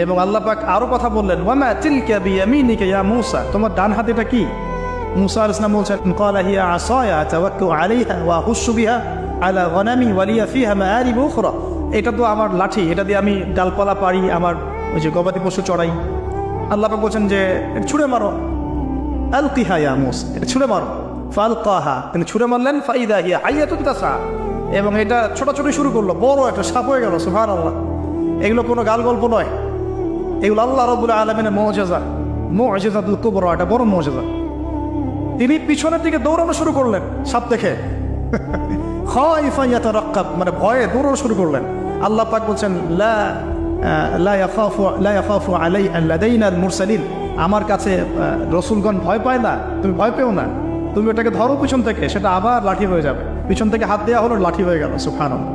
এবং আল্লাহ পাক আরো কথা বললেন, ওয়ামা তিলকা বিয়ামিনিকা ইয়া মুসা, তোমার ডান হাতে এটা কি? মুসা আলাইহিস সালাম বলছেন, ক্বালা হিয়া আসায়া আতাওয়াক্কাউ আলাইহা ওয়া আহুশু বিহা আলা গনামি ওয়া লিয়া ফিহা মাআরিব উখরা। এটা তো আমার লাঠি, এটা দিয়ে আমি ডালপালা পারি, আমার ওই যে গবাদি পশু চড়াই। আল্লাহ পাক বলছেন যে এটা ছুঁড়ে মারো, আলকিহা ইয়া মুসা, এটা ছুঁড়ে মারো। ফালকাহা, তিনি ছুঁড়ে মারলেন, ফাইদা হিয়া হাইয়াতুন তাসা, এবং এটা ছোটাছুটি শুরু করলো, বড় একটা সাপ হয়ে গেল। সুবহানাল্লাহ, এগুলো কোনো গাল গল্প নয়, এগুলো আল্লাহ রাব্বুল আলামিনের মুজিজা, মুজিজাতুল কুবরা, এটা বড় মুজিজা। তিনি পিছনের দিকে দৌড়ানো শুরু করলেন সাপ দেখে, খাইফা ইয়াতারাক্কাব, মানে ভয়ে দৌড়ানো শুরু করলেন। আল্লাহ পাক বলছেন, লা ইয়াখাফু আলাইহি লাদাইনাল মুরসালিন, আমার কাছে রসুলগণ ভয় পায় না, তুমি ভয় পেও না, তুমি ওটাকে ধরো পিছন থেকে, সেটা আবার লাঠি হয়ে যাবে। পিছন থেকে হাত দেওয়া হলো, লাঠি হয়ে গেল। সুবহানাল্লাহ।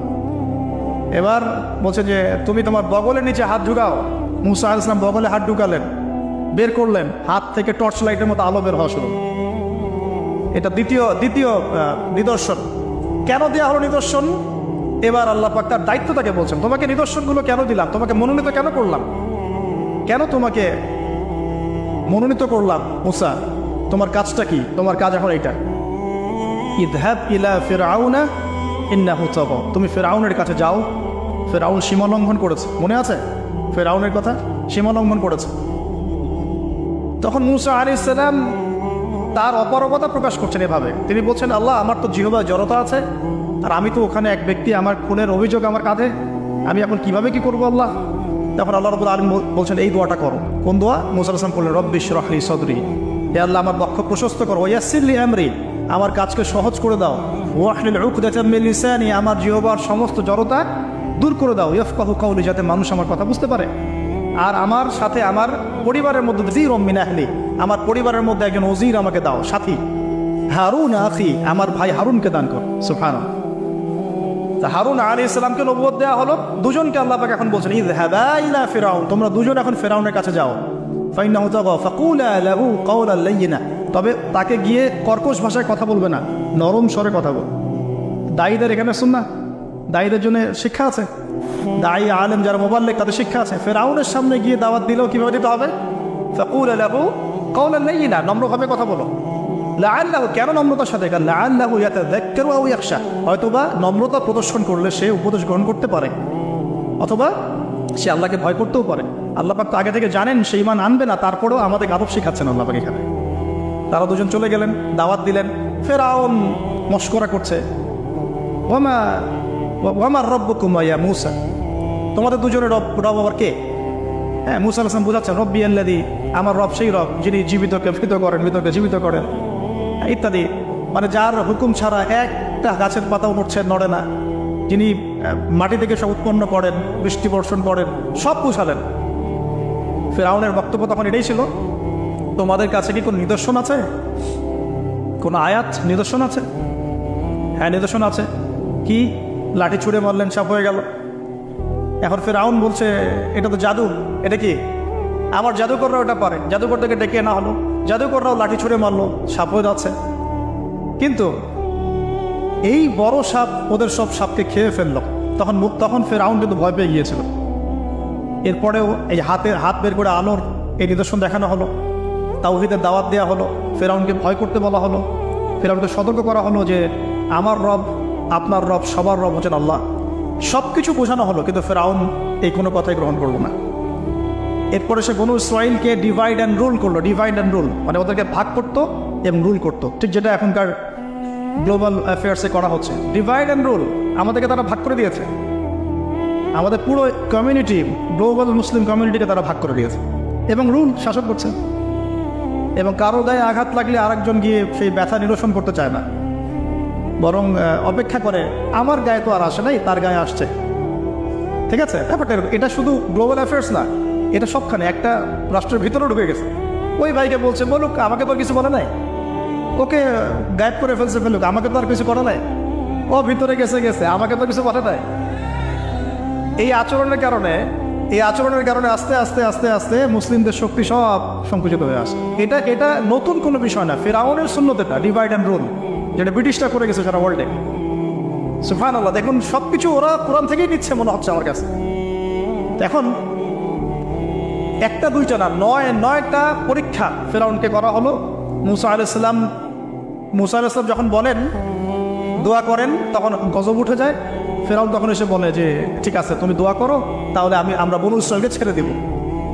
এবার বলছে যে তুমি তোমার বগলের নিচে হাত ঢুকাও। মুসা আলাইহিস সালাম বগলে হাত ঢুকালেন, বের করলেন, হাত থেকে টর্চ লাইটের মতো আলো বের হওয়া শুরু। এটা দ্বিতীয় নিদর্শন। কেন দেওয়া হলো নিদর্শন? এবার আল্লাহ পাক তার দায়িত্ব তাকে বলছেন, তোমাকে নিদর্শনগুলো কেন দিলাম, তোমাকে মনোনীত কেন করলাম, কেন তোমাকে মনোনীত করলাম মুসা, তোমার কাজটা কি? তোমার কাজ এখন এইটা, ইযহাব ইলা ফিরআউনা ইন্নাহু তাগা, তুমি ফিরআউনের কাছে যাও। ফিরআউন সীমা লঙ্ঘন করেছে, মনে আছে ফিরআউনের কথা? সীমা লঙ্ঘন করেছে। তখন মুসা আলাইহিস সালাম তার অপারগতা প্রকাশ করছেন এভাবে, তিনি বলছেন, আল্লাহ, আমার তো জিহ্বায় জড়তা আছে, আর আমি তো ওখানে এক ব্যক্তি, আমার খুনের অভিযোগ আমার কাঁধে, আমি এখন কিভাবে কি করবো আল্লাহ? তখন আল্লাহ রাব্বুল আলামিন বলছেন, এই দোয়াটা করো। কোন দোয়া? মুসা আলাইহিস সালাম বললেন, রব্বি ইশরাহ লি সাদরি, হে আল্লাহ, আমার বক্ষ প্রশস্ত করো, ওয়াসসির লি আমরি, আমার কাজকে সহজ করে দাও, ওয়াহলিল উকদাতাম মিন লিসানি, আমার জিহ্বার সমস্ত জড়তা দূর করে দাও, ইয়াফকাহু কাওলি, যাতে মানুষ আমার কথা বুঝতে পারে। আর আমার সাথে আমার পরিবারের মধ্যে যিরুম মিন আহলি, আমার পরিবারের মধ্যে একজন ওজির আমাকে দাও, সাথী। হারুন আখি, আমার ভাই হারুনকে দান কর। সুবহানাল্লাহ। তা হারুন আলাইহিস সালামকে নবুয়ত দেওয়া হলো, দুজনকে আল্লাহ পাক এখন বলছেন, ইযহাবা ইলা ফিরআউন, তোমরা দুজন এখন ফিরআউনের কাছে যাও। ফাইন্নাহু তাগা ফাকুলা লাহু কাওলান লাইয়িনা, তবে তাকে গিয়ে কর্কশ ভাষায় কথা বলবে না, নরম স্বরে কথা বল। দায়ীদের এখানে সুন্নাহ, দায়ীদের জন্য শিক্ষা আছে, দায়ী আলেম যারা মুবাল্লিগ তাদের শিক্ষা আছে। ফিরআউনের সামনে গিয়ে দাওয়াত দিলেও কিভাবে দিতে হবে? ফাকুলা লাহু কাওলান লাইয়িনা, নম্রভাবে কথা বলো। লাআল্লাহু, কেন নম্রতার সাথে? লাআল্লাহু ইয়াতাযাক্কারু আও ইয়াখশা, হয়তোবা নম্রতা প্রদর্শন করলে সে উপদেশ গ্রহণ করতে পারে, অথবা সে আল্লাহকে ভয় করতেও পারে। আল্লাহ পাক তো আগে থেকে জানেন সে ঈমান আনবে না, তারপরেও আমাদের আদব শেখাচ্ছেন আল্লাহ পাক এখানে। তারা দুজন চলে গেলেন, দাওয়াত দিলেন। ফিরআউন মশকরা করছে, ওয়ামা রব্বুকুম ইয়া মুসা, তোমাদের দুজনের রব আবার কে? হ্যাঁ, মুসা আলাইহিস সালাম বুঝাচ্ছেন, রব্বি আল্লাযী, আমার রব সেই রব যিনি জীবিতকে মৃত করেন, মৃতকে জীবিত করেন, ইত্যাদি। মানে যার হুকুম ছাড়া একটা গাছের পাতাও নড়ে না, যিনি মাটি থেকে সব উৎপন্ন করেন, বৃষ্টি বর্ষণ করেন, সব বুঝালেন। ফিরআউনের বক্তব্য তখন এটাই ছিল, তোমাদের কাছে কি কোনো নিদর্শন আছে, কোনো আয়াত নিদর্শন আছে? হ্যাঁ, নিদর্শন আছে। কি? লাঠি ছুঁড়ে মারলেন, সাপ হয়ে গেল। এখন ফিরআউন বলছে, এটা তো জাদু, এটা কি? আমার জাদুকররা ওটা পারে, জাদুকরটাকে ডেকে না হলো, জাদুকররাও লাঠি ছুঁড়ে মারলো, সাপ হয়ে যাচ্ছে। কিন্তু এই বড় সাপ ওদের সব সাপকে খেয়ে ফেললো। তখন ফিরআউন কিন্তু ভয় পেয়ে গিয়েছিল। এরপরেও এই হাত বের করে আলোর এই নিদর্শন দেখানো হলো, তাওহীদের দাওয়াত দেওয়া হলো, ফিরআউনকে ভয় করতে বলা হলো, ফিরআউনকে সতর্ক করা হলো যে আমার রব, আপনার রব, সবার রব হচ্ছেন আল্লাহ। সব কিছু বোঝানো হলো, কিন্তু ফিরআউন এই কোনো কথাই গ্রহণ করলো না। এরপরে সে বনু ইসরাইলকে ডিভাইড অ্যান্ড রুল করলো। ডিভাইড অ্যান্ড রুল মানে ওদেরকে ভাগ করতো এবং রুল করতো, ঠিক যেটা এখনকার গ্লোবাল অ্যাফেয়ার্সে করা হচ্ছে। ডিভাইড অ্যান্ড রুল, আমাদেরকে তারা ভাগ করে দিয়েছে, আমাদের পুরো কমিউনিটি, গ্লোবাল মুসলিম কমিউনিটিকে তারা ভাগ করে দিয়েছে এবং রুল শাসন করছে। এবং কারো গায়ে আঘাত লাগলে আরেকজন গিয়ে সেই ব্যথা নিরসন করতে চায় না, বরং অপেক্ষা করে, আমার গায়ে তো আর আসে নাই, তার গায়ে আসছে। ঠিক আছে, ব্যাপারটা এটা শুধু গ্লোবাল অ্যাফেয়ার্স না, এটা সবখানে একটা রাষ্ট্রের ভিতরেও ঢুকে গেছে। ওই ভাইকে বলছে, বলুক, আমাকে তো কিছু বলে নাই, ওকে গায়েব করে ফেলুক, আমাকে তো আর কিছু করে নাই, ও ভিতরে গেছে, আমাকে তো কিছু বলে নাই। এই আচরণের কারণে আস্তে আস্তে আস্তে আস্তে মুসলিমদের শক্তি সব সংকুচিত হয়ে আসে। এটা নতুন কোনো বিষয় না, ফিরআউনের সুন্নত এটা, ডিভাইড অ্যান্ড রুল, যেটা ব্রিটিশরা করে গেছে সারা ওয়ার্ল্ডে। সুবহানাল্লাহ, দেখুন সবকিছু ওরা কোরআন থেকেই নিচ্ছে মনে হচ্ছে আমার কাছে। এখন একটা দুইটা না, নয়টা পরীক্ষা ফেরাউনকে করা হলো। মুসা আলাইহিস সালাম যখন বলেন দোয়া করেন তখন গজব উঠে যায়। ফেরাউন তখন এসে বলে যে ঠিক আছে তুমি দোয়া করো, তাহলে আমরা বনু ইসরাইলকে ছেড়ে দিব।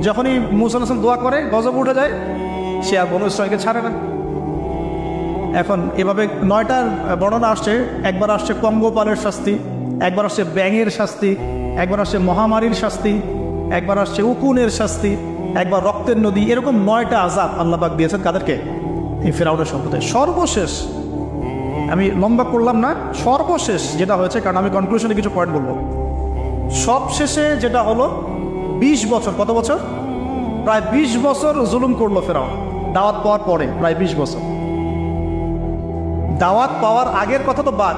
যখনই মুসা আলাইহিস সালাম দোয়া করে গজব উঠে যায়, সে আর বনু ইসরাইলকে ছাড়ে না। এখন এভাবে 9টার বর্ণনা আসছে। একবার আসছে পঙ্গপালের শাস্তি, একবার আসছে ব্যাঙের শাস্তি, একবার আসছে মহামারীর শাস্তি, একবার আসছে উকুনের শাস্তি, একবার রক্তের নদী। এরকম 9টা আযাব আল্লাহ পাক দিয়েছেন কাদেরকে? এই ফেরাউনের সম্প্রদায়। সর্বশেষ, আমি লম্বা করলাম না, সর্বশেষ যেটা হয়েছে, কারণ আমি কনক্লুশনে কিছু পয়েন্ট বলবো। সবশেষে যেটা হলো 20 বছর, কত বছর? প্রায় 20 বছর জুলুম করলো ফেরাউন দাওয়াত পাওয়ার পরে। প্রায় 20 বছর। দাওয়াত পাওয়ার আগের কথা তো বাদ,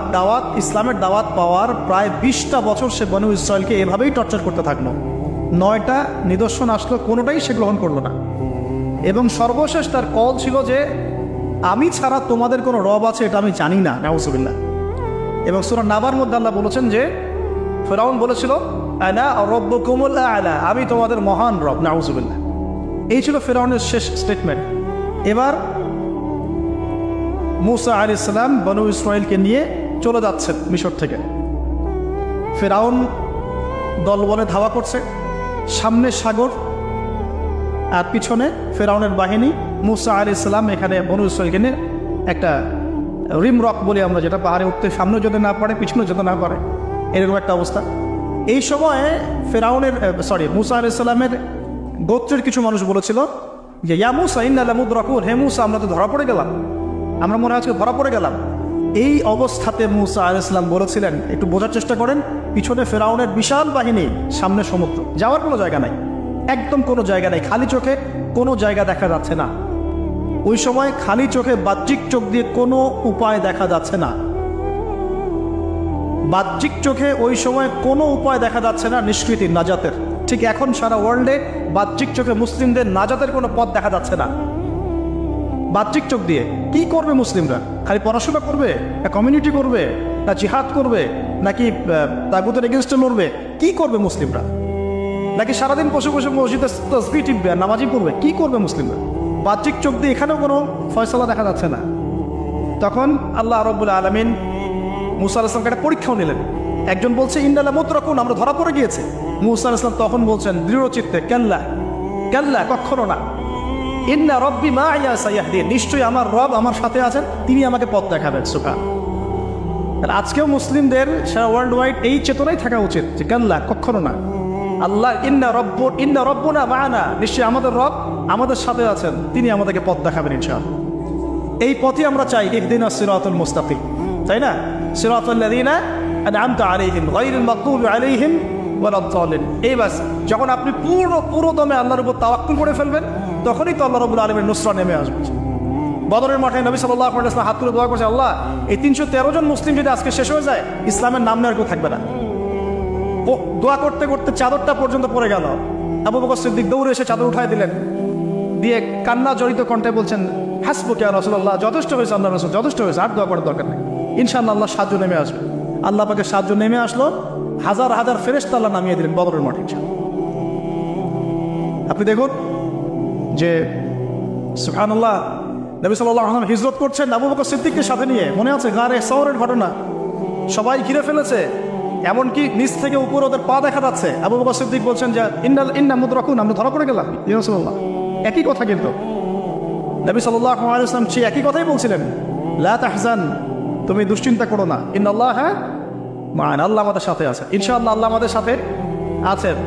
ইসলামের দাওয়াত পাওয়ার প্রায় 20টা বছর সে বনু ইসরায়েলকে এভাবেই টর্চার করতে থাকলো। 9টা নিদর্শন আসলো, কোনোটাই সে গ্রহণ করলো না। এবং সর্বশেষ তার কল ছিল যে আমি ছাড়া তোমাদের কোনো রব আছে এটা আমি জানি না, নাউজুবিল্লাহ। এবং সূরা নাবার মধ্যে আল্লাহ বলেছেন যে ফেরাউন বলেছিল আনা রব্বুকুমুল আ'লা, আমি তোমাদের মহান রব, নাউজুবিল্লাহ। এই ছিল ফেরাউনের শেষ স্টেটমেন্ট। এবার মুসা আলাইহিস সালাম বনু ইসরায়েলকে নিয়ে চলে যাচ্ছেন মিশর থেকে। ফেরাউন দলবলে ধাওয়া করছে, সামনে সাগর আর পিছনে ফেরাউনের বাহিনী। মুসা আলাইহিস সালাম এখানে বনু ইসরায়েলকে নিয়ে একটা রিম রক বলি আমরা, যেটা পাহাড়ে উঠতে সামনে যেতে না পারে পিছনে যেতে না পারে, এরকম একটা অবস্থা। এই সময়ে মুসা আলাইহিস সালামের গোত্রের কিছু মানুষ বলেছিল যে ইয়া মুসা ইন্না লামুদরাকুন, হে মুসা আমরা তো ধরা পড়ে গেলাম, আমরা মনে হয় ধরা পড়ে গেলাম। এই অবস্থাতে মুসা আলাইহিস সালাম বলেছিলেন একটু বোঝার চেষ্টা করেন, পিছনে ফেরাউনের বিশাল বাহিনী, সামনে সমুদ্র, যাওয়ার কোনো জায়গা নাই, একদম কোনো জায়গা নেই, খালি চোখে কোনো জায়গা দেখা যাচ্ছে না। ওই সময় খালি চোখে, বাহ্যিক চোখ দিয়ে কোনো উপায় দেখা যাচ্ছে না। বাহ্যিক চোখে ওই সময় কোনো উপায় দেখা যাচ্ছে না নিষ্কৃতির, নাজাতের। ঠিক এখন সারা ওয়ার্ল্ডে বাহ্যিক চোখে মুসলিমদের নাজাতের কোনো পথ দেখা যাচ্ছে না। বাহ্যিক চোখ দিয়ে কি করবে মুসলিমরা? খালি পড়াশোনা করবে, না কমিউনিটি করবে, না জিহাদ করবে, নাকি তাগুতের এগেনস্টে লড়বে? কি করবে মুসলিমরা? নাকি সারাদিন বসে বসে মসজিদে তাসবিহ টিপবে, নামাজি পড়বে? কি করবে মুসলিমরা? বাহ্যিক চোখ দিয়ে এখানেও কোনো ফয়সালা দেখা যাচ্ছে না। তখন আল্লাহ রাব্বুল আলামিন মুসা আলাইহিস সালামকে একটা পরীক্ষাও নিলেন। একজন বলছে ইন্না লামুদরাকুন, আমরা ধরা পড়ে গিয়েছে। মুসা আলাইহিস সালাম তখন বলছেন দৃঢ় চিত্তে কাল্লা কাল্লা, কখনো না, ইন্না রব্বি মা'ইয়া সায়াহদিন, নিশ্চয়ই আমার রব আমার সাথে আছেন, তিনি আমাকে পথ দেখাবেন। সুবহান। আজকেও মুসলিমদের সারা ওয়ার্ল্ড ওয়াইড এই চেতনাই থাকা উচিত যে কাল্লা, কখনো না। আল্লাহ ইন্না রব্বুনা মা'ানা, নিশ্চয়ই আমাদের রব আমাদের সাথে আছেন, তিনি আমাদেরকে পথ দেখাবেন ইনশাআল্লাহ। এই পথে আমরা চাই ইহদিনাস সিরাতাল মুস্তাকিম, তাই না? সিরাতাল্লাযীনা আন'আমতা আলাইহিম গায়রিল মাগদুবি আলাইহিম ওয়ালাদ-দাল্লিন। এই বাস, যখন আপনি পুরো দমে আল্লাহর উপর তাওয়াক্কুল করে ফেলবেন, তখনই তো আল্লাহ রাব্বুল আলামিনের নুসরা নেমে আসবে। বদরের মাঠে নবী সাল্লাল্লাহু আলাইহি ওয়াসাল্লাম হাত তুলে দোয়া করছে, আল্লাহ এই 313 জন মুসলিম যদি আজকে শেষ হয়ে যায়, ইসলামের নাম নেওয়ার কেউ থাকবে না। দোয়া করতে করতে চাদরটা পর্যন্ত পড়ে গেল। আবু বকর সিদ্দিক দৌড়ে এসে চাদর উঠায় দিলেন, দিয়ে কান্না জড়িত কণ্ঠে বলছেন হাসবুকা ইয়া রাসূলুল্লাহ, যথেষ্ট হয়েছে আল্লাহ রাসূল, যথেষ্ট হয়েছে, আর দোয়া করার দরকার নেই, ইনশাআল্লাহ আল্লাহ সাহায্য নেমে আসবে। আল্লাহ পাকের সাহায্য নেমে আসলো, হাজার হাজার ফেরেশতা আল্লাহ নামিয়ে দিলেন বদরের মাঠে। আপনি দেখুন যে সুবহানাল্লাহ, নবী সাল্লাল্লাহু আলাইহি ওয়াসাল্লাম হিজরত করছেন আবু বকর সিদ্দিককে সাথে নিয়ে। মনে আছে গারে সওরের ঘটনা, সবাই ঘিরে ফেলেছে, এমনকি নিচ থেকে উপর ওদের পা দেখা যাচ্ছে। আবু বকর সিদ্দিক বলছেন যে ইন্না মুদরাকুন, আমরা ধরা পড়ে গেলাম ইয়া রাসূলুল্লাহ। একই কথা, কিন্তু নবী সাল্লাল্লাহু আলাইহি ওয়াসাল্লাম সেই একই কথাই বলছিলেন, লা তাহজান, তুমি দুশ্চিন্তা করো না, ইন্নাল্লাহা মা'ানা, আল্লাহ আমাদের সাথে আছে, ইনশাআল্লাহ আল্লাহ আমাদের সাথে আছেন।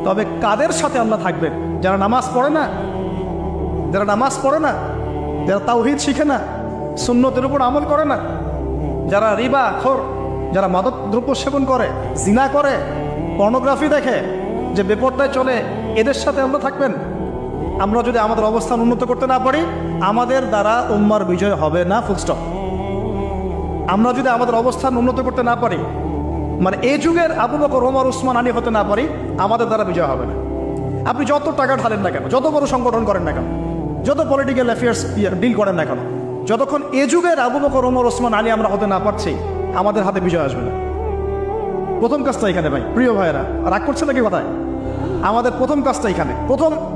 তবে কাদের সাথে আল্লাহ থাকবেন? যারা নামাজ পড়ে না, যারা তাওহীদ শিখে না, সুন্নতের উপর আমল করে না, যারা রিবা খোর, যারা মাদক দ্রব্য সেবন করে, জিনা করে, পর্নোগ্রাফি দেখে, যে বেপরদায় চলে, এদের সাথে আমরা থাকবেন। আমরা যদি আমাদের অবস্থান উন্নত করতে না পারি, আমাদের দ্বারা উম্মার বিজয় হবে না, ফুল স্টপ। আমরা যদি আমাদের অবস্থান উন্নত করতে না পারি, মানে এই যুগের আবু বকর, ওমর, উসমান, আলী হতে না পারি, আমাদের দ্বারা বিজয় হবে না। আপনি যত টাকা ঢালেন না কেন, যত বড় সংগঠন করেন না কেন, যত পলিটিক্যাল অ্যাফেয়ার্স ডিল করেন না কেন, যতক্ষণ এ যুগের আবু বকর, ওমর, ওসমান, আলী আমরা হতে না পারছি, আমাদের হাতে বিজয় আসবে না। প্রথম কাজটা এখানে ভাই, প্রিয় ভাইয়েরা, রাগ করছে নাকি কথায়? আমাদের প্রথম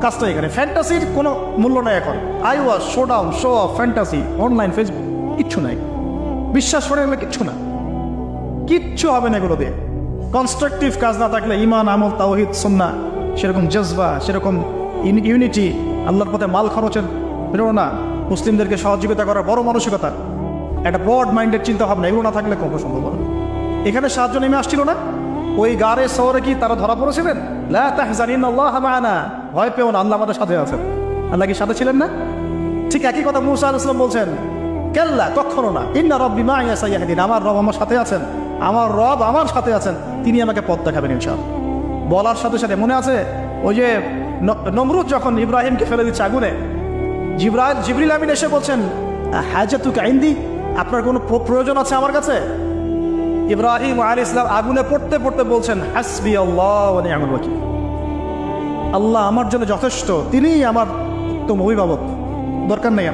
কাজটা এখানে, ফ্যান্টাসির কোনো মূল্য নাই এখন। Eyewash, show down, show off, fantasy, online, Facebook, কিচ্ছু নাই। বিশ্বাস করে এগুলো কিচ্ছু না, কিচ্ছু হবে না এগুলো দিয়ে। কনস্ট্রাকটিভ কাজ না থাকলে, ইমান, আমল, তাওহীদ, সুন্নাহ, সেরকম জজবা, সেরকম ইউনিটি, আল্লাহর পথে মাল খরচের প্রেরণা, মুসলিমদেরকে সহযোগিতা করার বড় মানসিকতা, একটা ব্রড মাইন্ডেড চিন্তা ভাবনা, এগুলো না থাকলে কখনো সম্ভব হবে। এখানে সাহায্য নেমে আসছিল না? ওই গারে শহরে কি তারা ধরা পড়েছিলেন? লা তাহজানিনাল্লাহু মা'ানা, ভয় পেও না, আল্লাহ আমাদের সাথে আছেন। আল্লাহ কি সাথে ছিলেন না? ঠিক একই কথা মূসা আলাইহিস সালাম বলছেন, কাল্লা, কখনো না, ইন্না রাব্বি মা'ইয়া সাইয়াহদিন, আমার রব আমার সাথে আছেন, আমার রব আমার সাথে আছেন, তিনি আমাকে পথ দেখাবেন ইনশাআল্লাহ। বলার সাথে সাথে মনে আছে ওই যে নমরুদ যখন ইব্রাহিমকে ফেলে দিচ্ছে আগুনে, জিবরিল আমিন এসে বলছেন, হাজাতুকা ইনদি, আপনার কোনো প্রয়োজন আছে আমার কাছে? ইব্রাহিম আলাইহিস সালাম আগুনে পড়তে পড়তে বলছেন, হাসবি আল্লাহ ওয়া নি'মাল ওয়াকিল, আল্লাহ আমার জন্য যথেষ্ট, তিনিই আমার উত্তম অভিভাবক, দরকার নেই।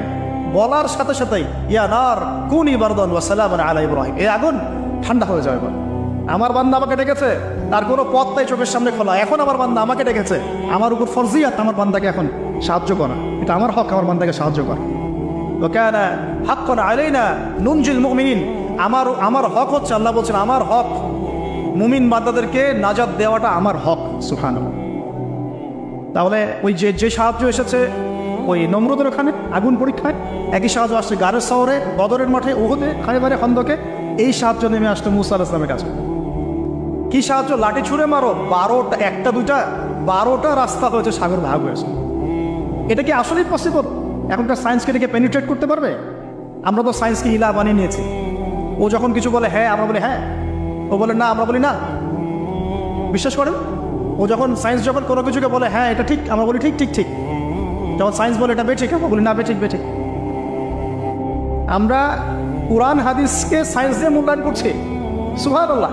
বলার সাথে সাথেই ইয়া নার কুনি বারদান ওয়া সালামান আলা ইব্রাহিম, এই আগুন ঠান্ডা হয়ে যাবে। আমার বান্দা আমাকে ডেকেছে, তার কোনো পথ নাই চোখের সামনে খোলা, এখন আমার বান্দা আমাকে ডেকেছে, আমার উপর ফরজিয়াত আমার বান্দাকে এখন সাহায্য করা, এটা আমার হক, আমার বান্দাকে সাহায্য করা। ওয়া কানা হাক্কান আলাইনা নুনজিল মুমিনিন, আমার হক হচ্ছে, আল্লাহ বলছেন আমার হক মুমিন বান্দাদেরকে নাজাত দেওয়াটা আমার হক। সুবহানাল্লাহ। তাহলে ওই যে সাহায্য এসেছে ওই নমরুদের ওখানে আগুন পরীক্ষায়, একই সাহায্য আসছে গারের শহরে, বদরের মাঠে, উহুদে, খায়বারে, খন্দকে, এই সাহায্য নেমে আসতো মুসা আলাইহিস সালামের কাছে। কি সাহায্য? লাঠি ছুঁড়ে মারো, 12টা, একটা দুইটা 12টা রাস্তা হয়েছে, সাগর ভাগ হয়েছে। এটা কি আসলেই পসিবল? এখনকার সায়েন্সকে এটাকে পেনিট্রেট করতে পারবে? আমরা তো সায়েন্সকে হিলা বানিয়ে নিয়েছি। ও যখন কিছু বলে হ্যাঁ, আমরা বলি হ্যাঁ, ও বলে না, আমরা বলি না। বিশ্বাস করেন? ও যখন সায়েন্স যখন কোনো কিছুকে বলে হ্যাঁ এটা ঠিক, আমরা বলি ঠিক ঠিক ঠিক। যখন সায়েন্স বলে এটা বেঠিক, আমরা বলি না বেঠিক বেঠিক। আমরা কুরআন হাদিসকে সায়েন্স দিয়ে মূল্যায়ন করছি। সুবহানাল্লাহ।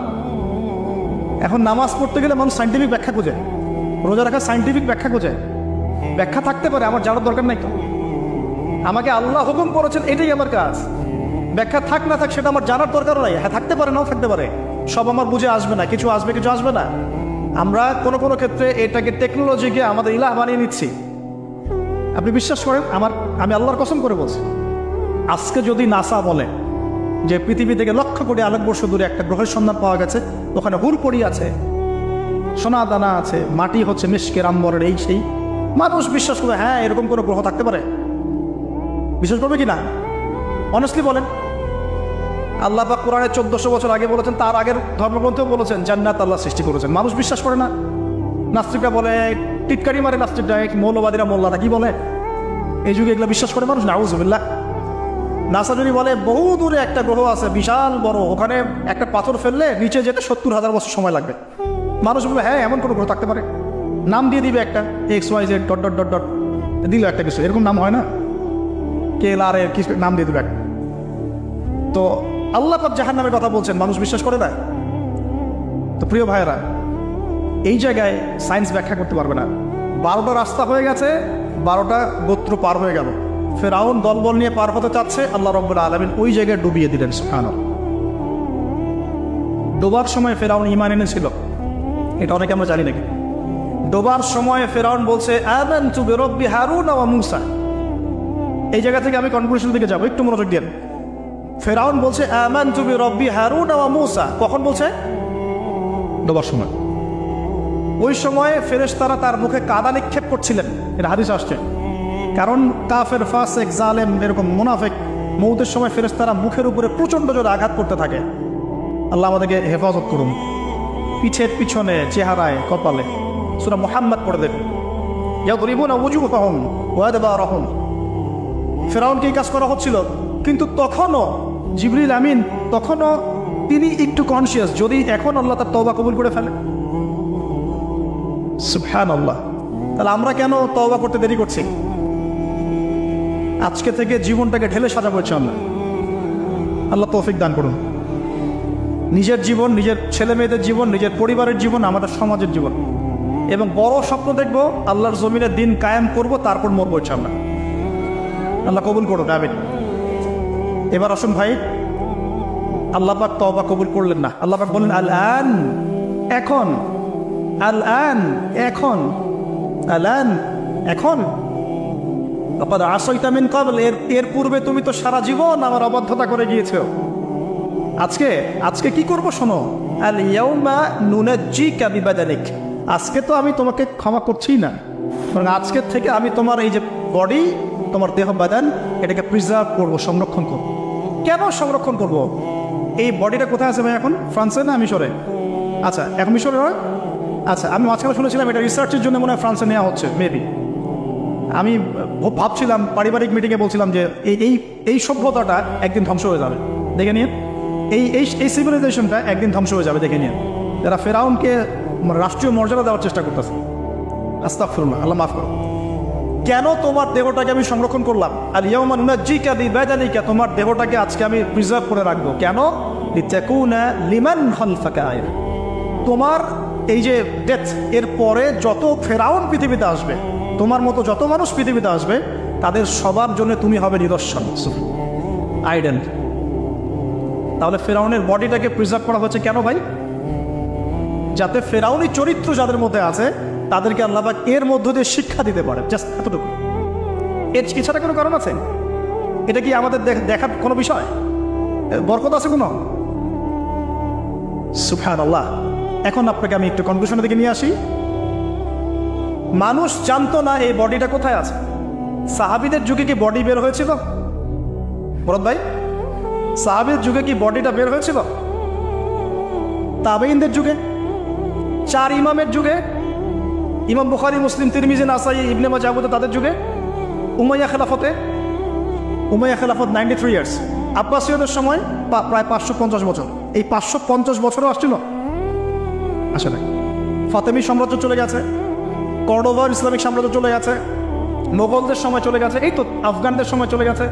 এখন নামাজ পড়তে গেলে মানুষ সায়েন্টিফিক ব্যাখ্যা খোঁজে, রোজা রাখা সায়েন্টিফিক ব্যাখ্যা খোঁজে। ব্যাখ্যা থাকতে পারে, আমার জানার দরকার নাই তো। আমাকে আল্লাহ হুকুম করেছেন, এটাই আমার কাজ। ব্যাখ্যা থাক না থাক সেটা আমার জানার দরকার নাই। হ্যাঁ থাকতে পারে, নাও থাকতে পারে, সব আমার বুঝে আসবে না, কিছু আসবে কিছু আসবে না। আমরা কোনো কোনো ক্ষেত্রে এটাকে টেকনোলজিকে আমাদের ইলাহ বানিয়ে নিচ্ছি। আপনি বিশ্বাস করেন, আমি আল্লাহর কসম করে বলছি, আজকে যদি নাসা বলে যে পৃথিবী থেকে লক্ষ কোটি আলোকবর্ষ দূরে একটা গ্রহের সন্ধান পাওয়া গেছে, ওখানে হুরপড়ি আছে, সোনা দানা আছে, মাটি হচ্ছে মিশকের আম্বরের, এই সেই, মানুষ বিশ্বাস করবে হ্যাঁ এরকম কোনো গ্রহ থাকতে পারে? বিশ্বাস করবে কি না? অনেস্টলি বলেন। আল্লাহ পাক কোরআনে 1400 বছর আগে বলেছেন, তার আগের ধর্মগ্রন্থেও বলেছেন জান্নাত আল্লাহ সৃষ্টি করেছেন। মানুষ বিশ্বাস করে না। নাস্তিকরা বলে, টিটকারি মারে নাস্তিকরা, মৌলবাদীরা, মোল্লারা কি বলে, এই যুগে এগুলো বিশ্বাস করে মানুষ? নাউযুবিল্লাহ। নাসা যদি বলে বহু দূরে একটা গ্রহ আছে বিশাল বড়, ওখানে একটা পাথর ফেললে নিচে যেতে 70,000 বছর সময় লাগবে, মানুষ বলবে হ্যাঁ এমন কোনো গ্রহ থাকতে পারে। নাম দিয়ে দিবে একটা, XYZ dot dot dot dot দিল একটা কিছু, এরকম নাম হয় না, KLR এর কিছু নাম দিয়ে দিবে একটা। তো আল্লাহ পাক জাহান্নামের কথা বলছেন, মানুষ বিশ্বাস করে না। তো প্রিয় ভাইয়েরা, এই জায়গায় সায়েন্স ব্যাখ্যা করতে পারবে না। 12টা রাস্তা হয়ে গেছে, 12টা গোত্র পার হয়ে গেল। ফেরাউন দলবল নিয়ে পার হতে চাচ্ছে, আল্লাহ রাব্বুল আলামিন ওই জায়গায় ডুবিয়ে দিলেন। সুবহানাল্লাহ। ডোবার সময় ফেরাউন ঈমান এনেছিল, এটা অনেকে আমরা জানি নাকি? ডোবার সময় ফেরাউন বলছে আমানতু বিরাব্বি হারুন ওয়া মূসা। এই জায়গা থেকে আমি কনক্লুশনের দিকে যাব, একটু মনোযোগ দেন। ফেরাউন বলছে আমানতু বিরাব্বি হারুন ওয়া মূসা, কখন বলছে? ডোবার সময়। ওই সময়ে ফেরেশতারা তার মুখে কাদা নিক্ষেপ করছিলেন, এটা হাদিস আসছে। কারণ কাফের, ফাসেক, জালেম, এরকম মুনাফিক মৌতের সময় ফেরেশতারা মুখের উপরে প্রচণ্ড জোরে আঘাত করতে থাকে। আল্লাহ আমাদেরকে হেফাজত করুন। পিছের, পিছনে, চেহারায়, কপালে। সূরা মুহাম্মদ পড়ে দেবেন, ইয়াদরিবুনা ওয়ুজুহাহুম ওয়া আদবারহুম। ফেরাউনকে এই কাজ করা হচ্ছিল, কিন্তু তখনও জিবরিল আমিন, তখনও তিনি একটু কনসিয়াস, যদি এখন আল্লাহ তার তওবা কবুল করে ফেলে। সুবহানাল্লাহ। তাহলে আমরা কেন তওবা করতে দেরি করছি? আজকে থেকে জীবনটাকে ঢেলে সাজাবো ইনশাআল্লাহ। আল্লাহ তৌফিক দান করুন। নিজের জীবন, নিজের ছেলে মেয়েদের জীবন, নিজের পরিবারের জীবন, আমাদের সমাজের জীবন, এবং বড় স্বপ্ন দেখবো, আল্লাহর জমিনে দিন কায়েম করব, তারপর মরবো ইনশাআল্লাহ। আল্লাহ কবুল করুন, আমিন। এবার আসুন ভাই, আল্লাহ পাক তওবা কবুল করলেন না। আল্লাহ পাক বললেন আল আন, এখন, আল আন, এখন, আল আন, এখন, লাকাদ আসাইতা মিন ক্বাবল, এর পূর্বে তুমি তো সারা জীবন আমার অবাধ্যতা করে গিয়েছো। আজকে কি করব শোনো, আল ইয়াউমা নুনাজ্জিকা বিবাদানিক, আজকে তো আমি তোমাকে ক্ষমা করছি না, বরং আজকের থেকে আমি তোমার এই যে বডি, তোমার দেহ বাদান, এটাকে প্রিজার্ভ করবো, সংরক্ষণ করবো। কেন সংরক্ষণ করব? এই বডিটা কোথায় আছে ভাই এখন? ফ্রান্সে না মিশরে? আচ্ছা, এখন মিশরে নয়? আচ্ছা, আমি মাঝখানে শুনেছিলাম এটা রিসার্চের জন্য মনে হয় ফ্রান্সে নেওয়া হচ্ছে, মেবি। আমি ভাবছিলাম, পারিবারিক মিটিংয়ে বলছিলাম যে এই সভ্যতাটা একদিন ধ্বংস হয়ে যাবে, দেখে নিয়ে এই সিভিলাইজেশনটা একদিন ধ্বংস হয়ে যাবে, দেখে নিয়ে। যারা ফেরাউনকে রাষ্ট্রীয় মর্যাদা দেওয়ার চেষ্টা করতেছে, আস্তাগফিরুল্লাহ, আল্লাহ মাফ করো। কেন তোমার দেহটাকে আমি সংরক্ষণ করলাম? আল ইয়াউমা নুনাজ্জিকা বিবাদানিকা, তোমার দেহটাকে আজকে আমি প্রিজার্ভ করে রাখবো। কেন? লিতাকুনা লিমান খালফাকা আয়া, তোমার এই যে ডেথ, এর পরে যত ফেরাউন পৃথিবীতে আসবে, তোমার মতো যত মানুষ পৃথিবীতে আসবে, তাদের সবার জন্য তুমি হবে নিদর্শন, আইডেল। তাহলে ফেরাউনের বডিটাকে প্রিজার্ভ করা হচ্ছে কেন ভাই? যাতে ফেরাউনি চরিত্র যাদের মধ্যে আছে তাদেরকে আল্লাহ পাক এর মধ্য দিয়ে শিক্ষা দিতে পারে, জাস্ট এতটুকু। এর এছাড়া কোনো কারণ আছে? এটা কি আমাদের দেখার কোনো বিষয়? বরকত আছে কোনো? সুবহানাল্লাহ। এখন আপনাকে আমি একটু কনক্লুশনের দিকে নিয়ে আসি। মানুষ জানতো না এই বডিটা কোথায় আছে। সাহাবীদের যুগে কি বডি বের হয়েছিল? ভরত ভাই, সাহাবীর যুগে কি বডিটা বের হয়েছিল? তাবেঈনদের যুগে, 4 ইমামের যুগে, ইমাম বুখারী, মুসলিম, তিরমিজি, নাসাই, ইবনে মাজাহ, আবু দাউদ, তাদের যুগে, উমাইয়া খেলাফত 93 ইয়ার্স, আব্বাসীয়দের সময় প্রায় 550 বছর। এই 550 বছরও আসছিল? আসে নাই। ফাতেমি সাম্রাজ্য চলে গেছে, কর্ডোভার ইসলামিক সাম্রাজ্য চলে গেছে, মোগলদের সময় চলে গেছে, এই তো আফগানদের সময় চলে গেছে,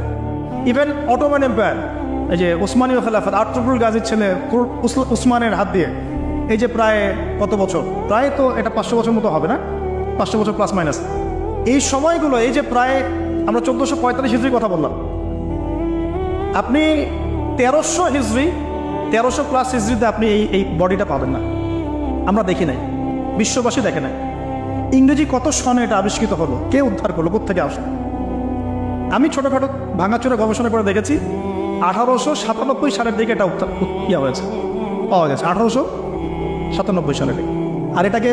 ইভেন অটোমান এম্পায়ার, এই যে ওসমানীয় খেলাফত, আর্তুগরুল গাজীর ছেলে উসমানের হাত দিয়ে, এই যে প্রায় কত বছর, প্রায় তো এটা 500 বছর মতো হবে না, 500 বছর প্লাস মাইনাস। এই সময়গুলো, এই যে প্রায় আমরা 1445 হিজরির কথা বললাম, আপনি 1300 হিজরি, 1300 প্লাস হিজরিতে আপনি এই বডিটা পাবেন না। আমরা দেখি নাই, বিশ্ববাসী দেখে নাই। ইংরেজি কত সনে এটা আবিষ্কৃত হলো, কে উদ্ধার করলো, কোথেকে আসলো? আমি ছোটোখাটো ভাঙাচোরা গবেষণা করে দেখেছি 1897 সালের দিকে এটা হয়েছে, পাওয়া গেছে 1897 সালের দিকে। আর এটাকে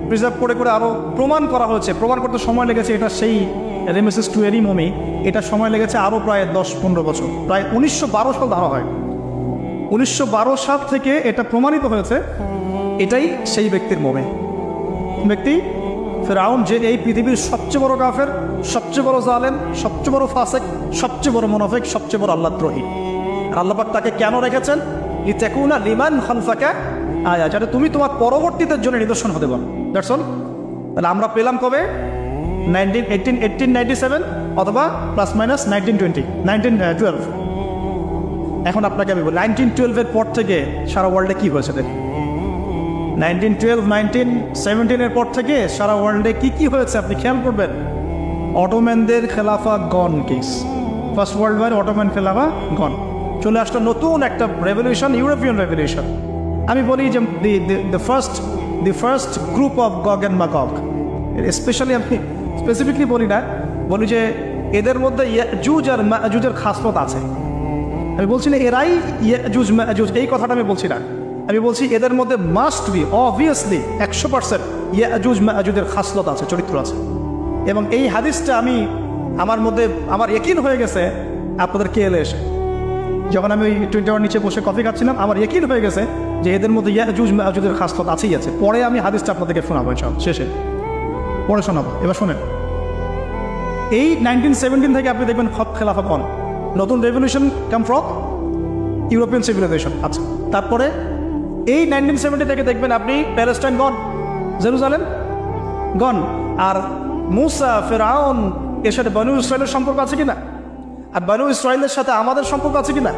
প্রিজার্ভ করে আরও প্রমাণ করা হয়েছে। প্রমাণ করতে সময় লেগেছে, এটা সেই রেমেসিস টুয়েরি মমি, এটা সময় লেগেছে আরও প্রায় 10-15 বছর, প্রায় 1912 সাল ধরা হয়। 1912 সাল থেকে এটা প্রমাণিত হয়েছে এটাই সেই ব্যক্তির মমি। ব্যক্তি ফেরাউন, যে এই পৃথিবীর সবচেয়ে বড় কাফের, সবচেয়ে বড় জালেম, সবচেয়ে বড় ফাসেক, সবচেয়ে বড় মুনাফিক, সবচেয়ে বড় আল্লাহদ্রোহী। আর আল্লাহ পাক তাকে কেন রেখেছেন? লিতাকুনা লিমান খালফাকা আয়া, যাতে তুমি তোমার পরবর্তীদের জন্য নিদর্শন হতে পারো। That's all. তাহলে আমরা পেলাম কবে? 1897 অথবা প্লাস মাইনাস 1912। এখন আপনাকে আমি বলি 1912-এর পর থেকে সারা ওয়ার্ল্ডে কি হয়েছে দেখুন। 1912, 1917-এর পর থেকে সারা ওয়ার্ল্ডে কি হয়েছে আপনি খেয়াল করবেন। অটোম্যানদের খেলাফা gone case, first world war Ottoman খেলাফা গন, চলে আসলো নতুন একটা রেভলিউশন, ইউরোপিয়ান রেভলিউশন। আমি বলি যে the first group of গগ and ম্যাগগ, specially আমি স্পেসিফিকলি বলি না, বলি যে এদের মধ্যে ইয়াজুজ আর মাজুজের খাসলত আছে। আমি বলছি না এরাই ইয়াজুজ মাজুজ, এই কথাটা আমি বলছি না। আমি বলছি এদের মধ্যে মাস্ট বি, অবভিয়াসলি 100% ইয়াজুজ মাজুজের খাসলত আছে, চরিত্র আছে। এবং এই হাদিসটা আমার মধ্যে আমার ইয়াকিন হয়ে গেছে আপনাদের কে এলে এসে, যখন আমি ওই 21 নিচে বসে কফি খাচ্ছিলাম, আমার ইয়াকিন হয়ে গেছে যে এদের মধ্যে ইয়াজুজ মাজুজের খাসলত আছেই আছে। পরে আমি হাদিসটা আপনাদেরকে শোনাবো, শেষে পরে শোনাবো। এবার শোনেন, এই 1917 থেকে আপনি দেখবেন খেলাফা কন, নতুন revolution come from European civilization. আচ্ছা, তারপরে এই 1970 থেকে দেখবেন আপনি প্যালেস্টাইন গন, জেরুজালেম গন। আর মুসা, ফেরাউন, এর সাথে বনু ইসরায়েলের সম্পর্ক আছে কিনা? আর বনু ইসরায়েলের সাথে আমাদের সম্পর্ক আছে কিনা?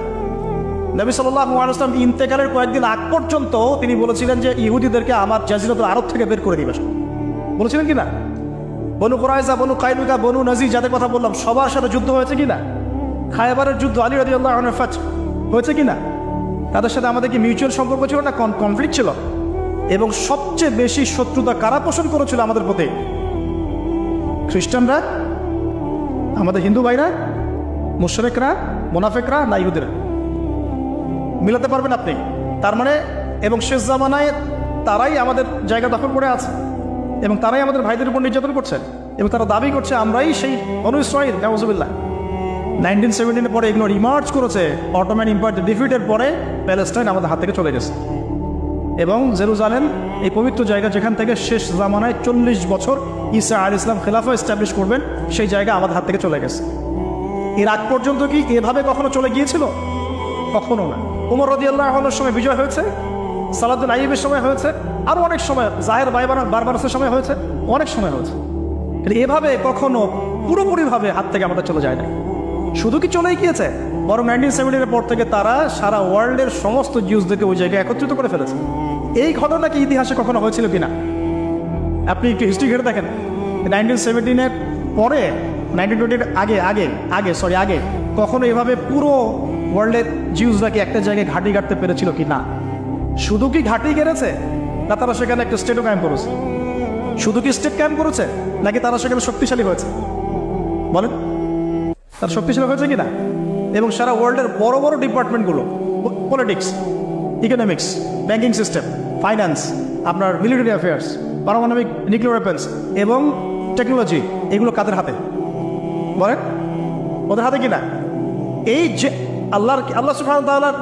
নবী সাল্লাল্লাহু আলাইহি ওয়াসাল্লাম ইন্তেকালের কয়েকদিন আগ পর্যন্ত তিনি বলেছিলেন যে ইহুদিদেরকে আমার জাজিরাতুল আরব থেকে বের করে দিবে, বলেছিলেন কিনা? বনু কুরাইজা, বনু কাইনুকা, বনু নাজির, যাদের কথা বললাম, সবার সাথে যুদ্ধ হয়েছে কিনা? খায়বারের যুদ্ধ, আলী রাদিয়াল্লাহু আনহু ফাত হয়েছে কিনা? তাদের সাথে আমাদের কি মিউচুয়াল সম্পর্ক ছিল না কনফ্লিক্ট ছিল? এবং সবচেয়ে বেশি শত্রুতা কারা পোষণ করেছিল আমাদের প্রতি? খ্রিস্টানরা, আমাদের হিন্দু ভাইরা, মুশরিকরা, মুনাফিকরা না ইহুদিরা? মিলাতে পারবেন আপনি? তার মানে এবং শেষ জামানায় তারাই আমাদের জায়গা দখল করে আছে এবং তারাই আমাদের ভাইদের উপর নির্যাতন করছে এবং তারা দাবি করছে আমরাই সেই বনু ইসরাঈল। নাউজুবিল্লাহ। 1917 পরে এগুলো রিমার্চ করেছে। অটোম্যান এম্পায়ার ডিফিটের পরে প্যালেস্টাইন আমাদের হাত থেকে চলে গেছে এবং জেরুজালেম এই পবিত্র জায়গা যেখান থেকে শেষ জামানায় 40 বছর ঈসা আলাইহিস সালাম খেলাফা এস্টাবলিশ করবেন, সেই জায়গা আমাদের হাত থেকে চলে গেছে। এর আগ পর্যন্ত কি এভাবে কখনো চলে গিয়েছিল? কখনো না। ওমর রাদিয়াল্লাহু আনহুর সময় বিজয় হয়েছে, সালাদুল আইয়ুবের সময় হয়েছে, আরও অনেক সময় জাহের বারবারসের সময় হয়েছে, অনেক সময় হয়েছে। কিন্তু এভাবে কখনো পুরোপুরিভাবে হাত থেকে আমাদের চলে যায় না। শুধু কি চলেই গিয়েছে, বরং 1970 পর থেকে তারা সারা ওয়ার্ল্ডের সমস্ত জিউসদেরকে ওই জায়গায় একত্রিত করে ফেলেছে। এই ঘটনা কি ইতিহাসে কখনো হয়েছিল কিনা? আপনি একটু হিস্ট্রি ঘেটে দেখেন। 1917 পরে 1920 আগে কখনো এভাবে পুরো ওয়ার্ল্ডের জিউসরা কি একটা জায়গায় ঘাঁটি গাড়তে পেরেছিল কি না? শুধু কি ঘাঁটি গেড়েছে, না তারা সেখানে একটা স্টেটও কায়েম করেছে? শুধু কি স্টেট কায়েম করেছে, নাকি তারা সেখানে শক্তিশালী হয়েছে? বলেন, তারা শক্তিশালী হয়েছে কিনা? এবং সারা ওয়ার্ল্ডের বড় বড় ডিপার্টমেন্টগুলো, politics, economics, banking system, finance, আপনার মিলিটারি অ্যাফেয়ার্স, পারমাণবিক নিউক্লিয়ার ওয়েপন্স এবং টেকনোলজি, এগুলো কাদের হাতে? বলেন, ওদের হাতে কিনা? এই যে আল্লাহ সুবহানাহু ওয়া তাআলার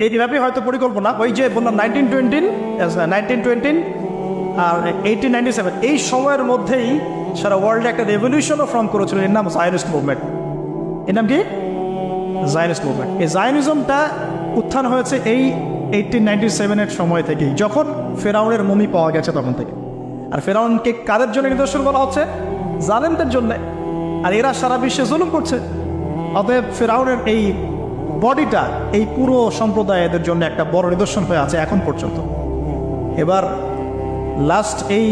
এইভাবে হয়তো পরিকল্পনা, ওই যে বললাম 1920 আর 1897 এই সময়ের মধ্যেই সারা ওয়ার্ল্ডে একটা রেভলিউশনও ফর্ম করেছিল। এর নাম জায়নিস্ট মুভমেন্ট। এর নাম কি? Zionist movement. এই জায়নিজমটা উত্থান হয়েছে এই 1897 সময় থেকেই, যখন ফেরাউনের মমি পাওয়া গেছে তখন থেকে। আর ফেরাউনকে কাদের জন্য নিদর্শন বলা হচ্ছে? জালেমদের জন্য। আর এরা সারা বিশ্বে জুলুম করছে। অতএব ফেরাউনের এই বডিটা এই পুরো সম্প্রদায়ের জন্য একটা বড় নিদর্শন হয়ে আছে এখন পর্যন্ত। এবার লাস্ট এই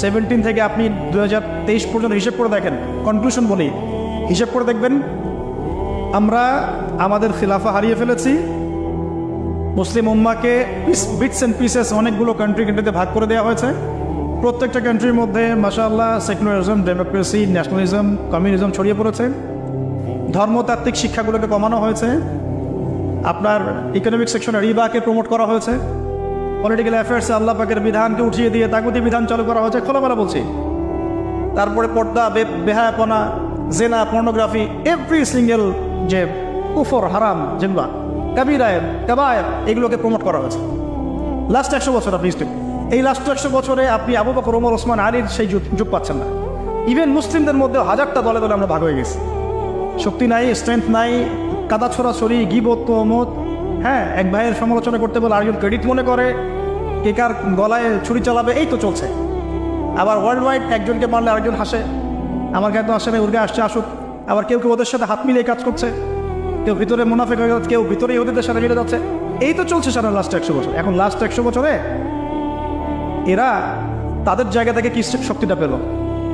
17 থেকে আপনি 2023 পর্যন্ত হিসেব করে দেখেন, কনক্লুশন বলি, হিসেব করে দেখবেন আমরা আমাদের খিলাফা হারিয়ে ফেলেছি। মুসলিম উম্মাকে বিটস অ্যান্ড পিসেস অনেকগুলো কান্ট্রিতে ভাগ করে দেওয়া হয়েছে। প্রত্যেকটা কান্ট্রির মধ্যে মাশাআল্লাহ সেকুলারিজম, ডেমোক্রেসি, ন্যাশনালিজম, কমিউনিজম ছড়িয়ে পড়েছে। ধর্মতাত্ত্বিক শিক্ষাগুলোকে কমানো হয়েছে। আপনার ইকোনমিক সেকশনে রিবাকে প্রমোট করা হয়েছে। পলিটিক্যাল অ্যাফেয়ার্সে আল্লাহ পাকের বিধানকে উঠিয়ে দিয়ে তাগুতি বিধান চালু করা হয়েছে, খোলামেলা বলছি। তারপরে পর্দা, বেহায়াপনা, জেনা, পর্নোগ্রাফি, এভরি সিঙ্গেল যে কুফর, হারাম, যেগুলা কাবিরায়, কাবায়ের, এগুলোকে প্রমোট করা হয়েছে লাস্ট 100 বছর। আপনি এই লাস্ট 100 বছরে আপনি আবু বকর, ওমর, ওসমান, আলীর সেই যুগ পাচ্ছেন না। ইভেন মুসলিমদের মধ্যে হাজারটা দলে দলে আমরা ভাগ হয়ে গেছি। শক্তি নাই, স্ট্রেংথ নাই, কাদা ছোড়াছড়ি, গিবত, তহমত, হ্যাঁ, এক ভাইয়ের সমালোচনা করতে বলে আরেকজন ক্রেডিট মনে করে, কে কার গলায় ছুরি চালাবে, এই তো চলছে। আবার ওয়ার্ল্ড ওয়াইড একজনকে মারলে আরেকজন হাসে, আমার গায়ে তো আসে না, ওর গায়ে আসছে আসুক। আবার কেউ ওদের সাথে হাত মিলিয়ে কাজ করছে, কেউ ভিতরে মুনাফিক হয়ে যাচ্ছে, কেউ ভিতরে ওদের সাথে মিলে যাচ্ছে। এই তো চলছে সারা লাস্ট 100 বছর। এখন লাস্ট 100 বছরে এরা তাদের জায়গা থেকে কি শক্তিটা পেল?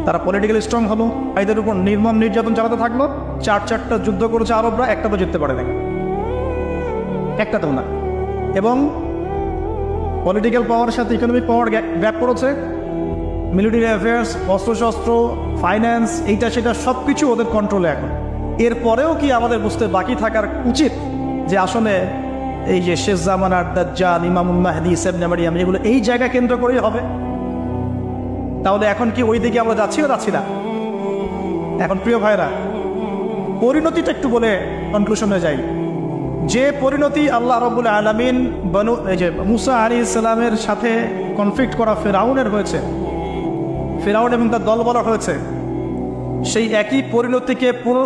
তারা পলিটিক্যালি স্ট্রং হলো, এদের উপর নির্মম নির্যাতন চালাতে থাকলো। 4টা যুদ্ধ করেছে আরবরা, একটা তো জিততে পারে না, একটাতেও না। এবং পলিটিক্যাল পাওয়ারের সাথে ইকোনমিক পাওয়ার গ্যাপ করেছে। মিলিটারি অ্যাফেয়ার্স, অস্ত্রশস্ত্র, ফাইন্যান্স, এইটা সেটা সব কিছু ওদের কন্ট্রোলে এখন। এরপরেও কি আমাদের বুঝতে বাকি থাকার উচিত যে আসলে এই যে শেষ জামানার দাজ্জাল, ইমামুল মাহদী, ইবনে মারইয়াম, এগুলো এই জায়গা কেন্দ্র করেই হবে? তাহলে এখন কি ওই দিকে আমরা যাচ্ছি না? এখন প্রিয় ভাইরা, পরিণতিটা একটু বলে কনক্লুশনে যাই। যে পরিণতি আল্লাহ রাব্বুল আলামিন মুসা আলাইহিস সালামের সাথে কনফ্লিক্ট করা ফেরাউনের হয়েছে, ফেরাউন এবং তার দলবল হয়েছে, সেই একই পরিণতিকে পুরো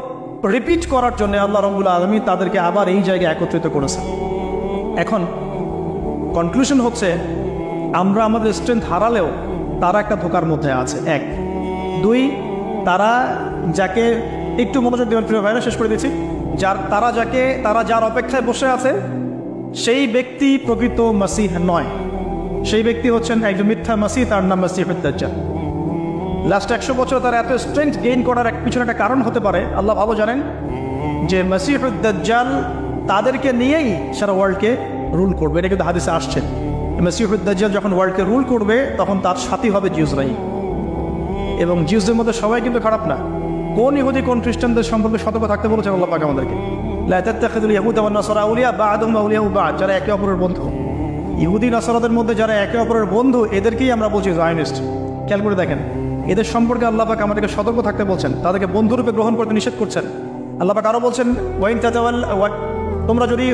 রিপিট করার জন্য আল্লাহ রাব্বুল আলামিন তাদেরকে আবার এই জায়গায় একত্রিত করেছে। এখন কনক্লুশন হচ্ছে, আমরা আমাদের স্ট্রেংথ হারালেও তারা একটা ধোকার মধ্যে আছে। 1, 2, তারা যাকে একটু মনোযোগ দেবেন প্রিয় ভাইরা, শেষ করে দিচ্ছি। তারা যার অপেক্ষায় বসে আছে সেই ব্যক্তি প্রকৃত মাসিহ নয়। সেই ব্যক্তি হচ্ছেন একজন মিথ্যা মাসিহ, তার নাম মাসিহুদ দাজ্জাল। লাস্ট 100 বছর তারা এত স্ট্রেংথ গেইন করার পিছনে একটা কারণ হতে পারে, আল্লাহ ভালো জানেন, যে মাসিহুদ দাজ্জাল তাদেরকে নিয়েই সারা ওয়ার্ল্ডকে রুল করবে, এটা কিন্তু হাদিসে আসছে। মসিহুদ দাজ্জাল যখন ওয়ার্ল্ডকে রুল করবে তখন তার সাথী হবে জিউসরাই, এবং জিউসদের মধ্যে সবাই কিন্তু খারাপ না। কোন ইহুদি কোন খ্রিস্টানদের সম্পর্কে সতর্ক থাকতে বলেছেন আল্লাহ পাক আমাদেরকে, লা তাত্তাখিযুল ইয়াহুদা ওয়ান নাসারা আউলিয়া বা'দুহুম আউলিয়াউ বা'দ, যারা একে অপরের বন্ধু। ইহুদি নাসারাদের মধ্যে যারা একে অপরের বন্ধু, এদেরকেই আমরা বলছি জায়নিস্ট। খেয়াল করে দেখেন, এদের সম্পর্কে আল্লাহ পাক আমাদেরকে সতর্ক থাকতে বলছেন, তাদেরকে বন্ধুরূপে গ্রহণ করতে নিষেধ করছেন। আল্লাহ পাক আরও বলছেন, তোমরা যদি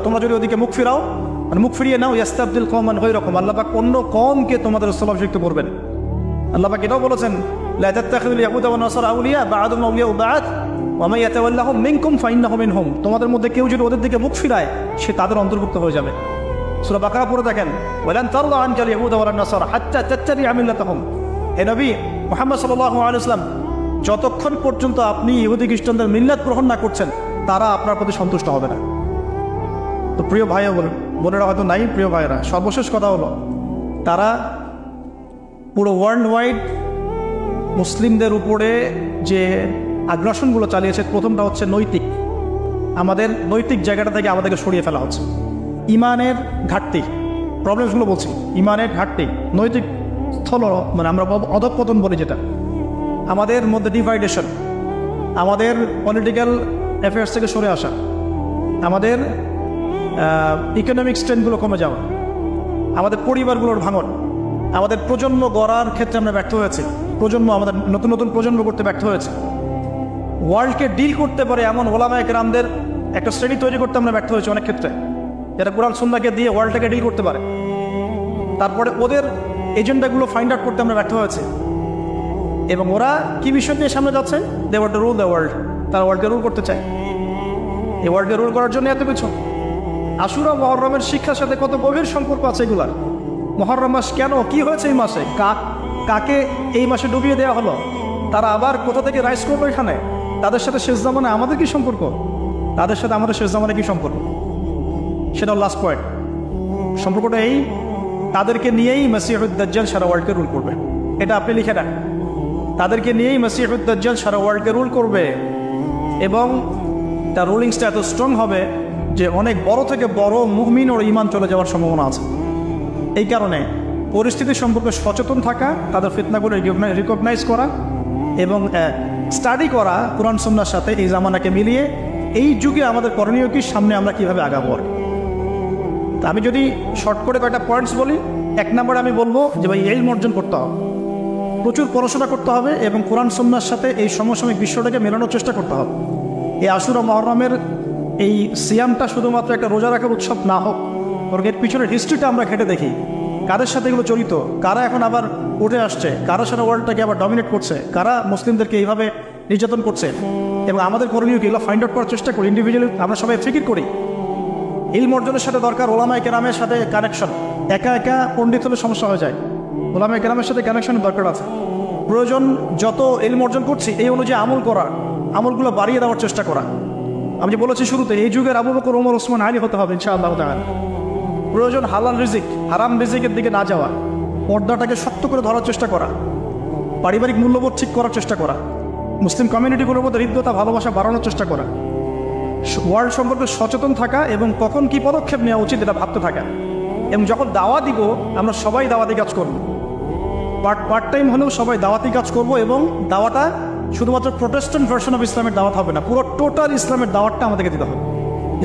তোমরা যদি ওদিকে মুখ ফিরাও, মানে মুখ ফিরিয়ে নাও, ইয়াস্তাবদিল কওমান গায়রাকুম, আল্লাহ পাক অন্য কওমকে তোমাদের স্থলাভিষিক্ত করবেন। আল্লাহ পাক এটাও বলেছেন, লা তাত্তাখিযুল ইয়াহুদা ওয়ান নাসারা আউলিয়া বা'দুহুম আউলিয়াউ বা'দ ওয়া মান ইয়াতাওয়াল্লাহুম মিনকুম ফাইন্নাহু মিনহুম, তোমাদের মধ্যে কেউ যদি ওদের দিকে মুখ ফিরায় সে তাদের অন্তর্ভুক্ত হয়ে যাবে। সূরা বাকারা পড়ে দেখেন, ওয়ালান তারদা আনকাল ইয়াহুদা ওয়ালান নাসারা হাত্তা তাত্তাবি'a মিল্লাতাহুম। হে নবী মুহাম্মদ সাল্লাল্লাহু আলাইহি ওয়াসাল্লাম, যতক্ষণ পর্যন্ত আপনি ইহুদি খ্রিস্টানদের মিল্লাত গ্রহণ না করছেন, তারা আপনার প্রতি সন্তুষ্ট হবে না। তো প্রিয় ভাই বোনেরা হয়তো নাই, প্রিয় ভাইয়েরা, সর্বশেষ কথা হলো, তারা পুরো ওয়ার্ল্ড ওয়াইড মুসলিমদের উপরে যে আগ্রাসনগুলো চালিয়েছে, প্রথমটা হচ্ছে নৈতিক, আমাদের নৈতিক জায়গাটা থেকে আমাদেরকে সরিয়ে ফেলা হচ্ছে। ইমানের ঘাটতি, প্রবলেমসগুলো বলছি, ইমানের ঘাটতি, নৈতিক স্থল, মানে আমরা অধঃপতন বলি যেটা, আমাদের মধ্যে ডিভাইডেশন, আমাদের পলিটিক্যাল অ্যাফেয়ার্স থেকে সরে আসা, আমাদের ইকোনমিক স্ট্রেন্থগুলো কমে যাওয়া, আমাদের পরিবারগুলোর ভাঙন, আমাদের প্রজন্ম গড়ার ক্ষেত্রে আমরা ব্যর্থ হয়েছি, আমাদের নতুন নতুন প্রজন্ম করতে ব্যর্থ হয়েছে। ওয়ার্ল্ডকে ডিল করতে পারে এমন ওলামায়ে কেরামদের একটা শ্রেণী তৈরি করতে আমরা ব্যর্থ হয়েছি অনেক ক্ষেত্রে, যারা কোরআন সুন্নাহকে দিয়ে ওয়ার্ল্ডটাকে ডিল করতে পারে। তারপরে ওদের এজেন্ডাগুলো ফাইন্ড আউট করতে আমরা ব্যর্থ হয়েছি, এবং ওরা কি বিষয় নিয়ে সামনে যাচ্ছে, they want to rule the world, তারা ওয়ার্ল্ডকে রুল করতে চায়। এই ওয়ার্ল্ডকে রুল করার জন্য এত কিছু। আশুরা মুহররমের শিক্ষার সাথে কত গভীর সম্পর্ক আছে এগুলার। মুহররম মাস কেন, কি হয়েছে এই মাসে, কাকে এই মাসে ডুবিয়ে দেওয়া হলো, তারা আবার কোথা থেকে রাইজ করবে এখানে, তাদের সাথে শেষ জামানে আমাদের কি সম্পর্ক, তাদের সাথে আমাদের শেষ জামানে কি সম্পর্ক, সেটা লাস্ট পয়েন্ট। সম্পর্কটা এই, তাদেরকে নিয়েই মসিহুদ দাজ্জাল সারা ওয়ার্ল্ডকে রুল করবে, এটা আপনি লিখে রাখেন। তাদেরকে নিয়েই মসিহুদ দাজ্জাল সারা ওয়ার্ল্ডকে রুল করবে, এবং তার রুলিংসটা এত স্ট্রং হবে যে অনেক বড় থেকে বড় মুমিন ও ঈমান চলে যাওয়ার সম্ভাবনা আছে। এই কারণে পরিস্থিতি সম্পর্কে সচেতন থাকা, তাদের ফিতনাগুলো রিকগনাইজ করা এবং স্টাডি করা কোরআন সুন্নাহর সাথে, এই জামানাকে মিলিয়ে এই যুগে আমাদের করণীয় কি, সামনে আমরা কীভাবে আগাবো। তা আমি যদি শর্ট করে কয়েকটা পয়েন্টস বলি, এক নম্বরে আমি বলবো যে ভাই ইলম অর্জন করতে হবে, প্রচুর পড়াশোনা করতে হবে, এবং কোরআন সুন্নাহর সাথে এই সমসাময়িক বিশ্বটাকে মেলানোর চেষ্টা করতে হবে। এই আশুরা মুহররমের এই সিয়ামটা শুধুমাত্র একটা রোজা রাখার উৎসব না হোক, বরং এর পিছনের হিস্ট্রিটা আমরা ঘেটে দেখি, কাদের সাথে এগুলো জড়িত, কারা এখন আবার উঠে আসছে, কারা সারা ওয়ার্ল্ডটাকে আবার ডমিনেট করছে, কারা মুসলিমদেরকে এইভাবে নির্যাতন করছে, এবং আমাদের করণীয় কি, এগুলো ফাইন্ড আউট করার চেষ্টা করি। ইন্ডিভিজুয়ালি আমরা সবাই ফিকির করি। ইলম অর্জনের সাথে দরকার ওলামায়ে কেরামের সাথে কানেকশন। একা একা পণ্ডিত হলে সমস্যা হয়ে যায়, ওলামায়ে কেরামের সাথে কানেকশনের দরকার আছে। প্রয়োজন যত ইলম অর্জন করছি এই অনুযায়ী আমল করা, আমলগুলো বাড়িয়ে দেওয়ার চেষ্টা করা। আমি যে বলেছি শুরুতে, এই যুগের আবু বকর, ওমর, ওসমান, আলী হতে হবে ইনশাআল্লাহ তাআলা। প্রয়োজন হালাল রিজিক, হারাম রিজিকের দিকে না যাওয়া, পর্দাটাকে শক্ত করে ধরার চেষ্টা করা, পারিবারিক মূল্যবোধ ঠিক করার চেষ্টা করা, মুসলিম কমিউনিটিগুলোর মধ্যে হৃদ্যতা, ভালোবাসা বাড়ানোর চেষ্টা করা, ওয়ার্ল্ড সম্পর্কে সচেতন থাকা, এবং কখন কি পদক্ষেপ নেওয়া উচিত এটা ভাবতে থাকা। এবং যখন দাওয়া দিব, আমরা সবাই দাওয়াতি কাজ করব, পার্ট টাইম হলেও সবাই দাওয়াতি কাজ করব, এবং দাওয়াটা শুধুমাত্র প্রোটেস্ট্যান্ট ভার্সন অফ ইসলামের দাওয়াত হবে না, পুরো টোটাল ইসলামের দাওয়াতটা আমাদেরকে দিতে হবে।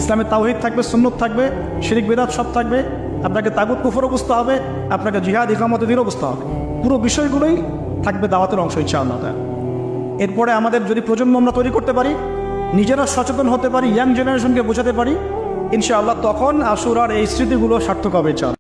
ইসলামের তাওহীদ থাকবে, সুন্নত থাকবে, শিরিক বিদআত সব থাকবে, আপনাকে তাগুত কুফরও বুঝতে হবে, আপনাকে জিহাদ ইকামত দিনও বুঝতে হবে, পুরো বিষয়গুলোই থাকবে দাওয়াতের অংশ ইনশাআল্লাহ। এরপরে আমাদের যদি প্রজন্ম আমরা তৈরি করতে পারি, নিজেরা সচেতন হতে পারি, ইয়াং জেনারেশনকে বোঝাতে পারি ইনশাআল্লাহ, তখন আশুরার এই স্মৃতিগুলো সার্থক হবে ইনশাআল্লাহ।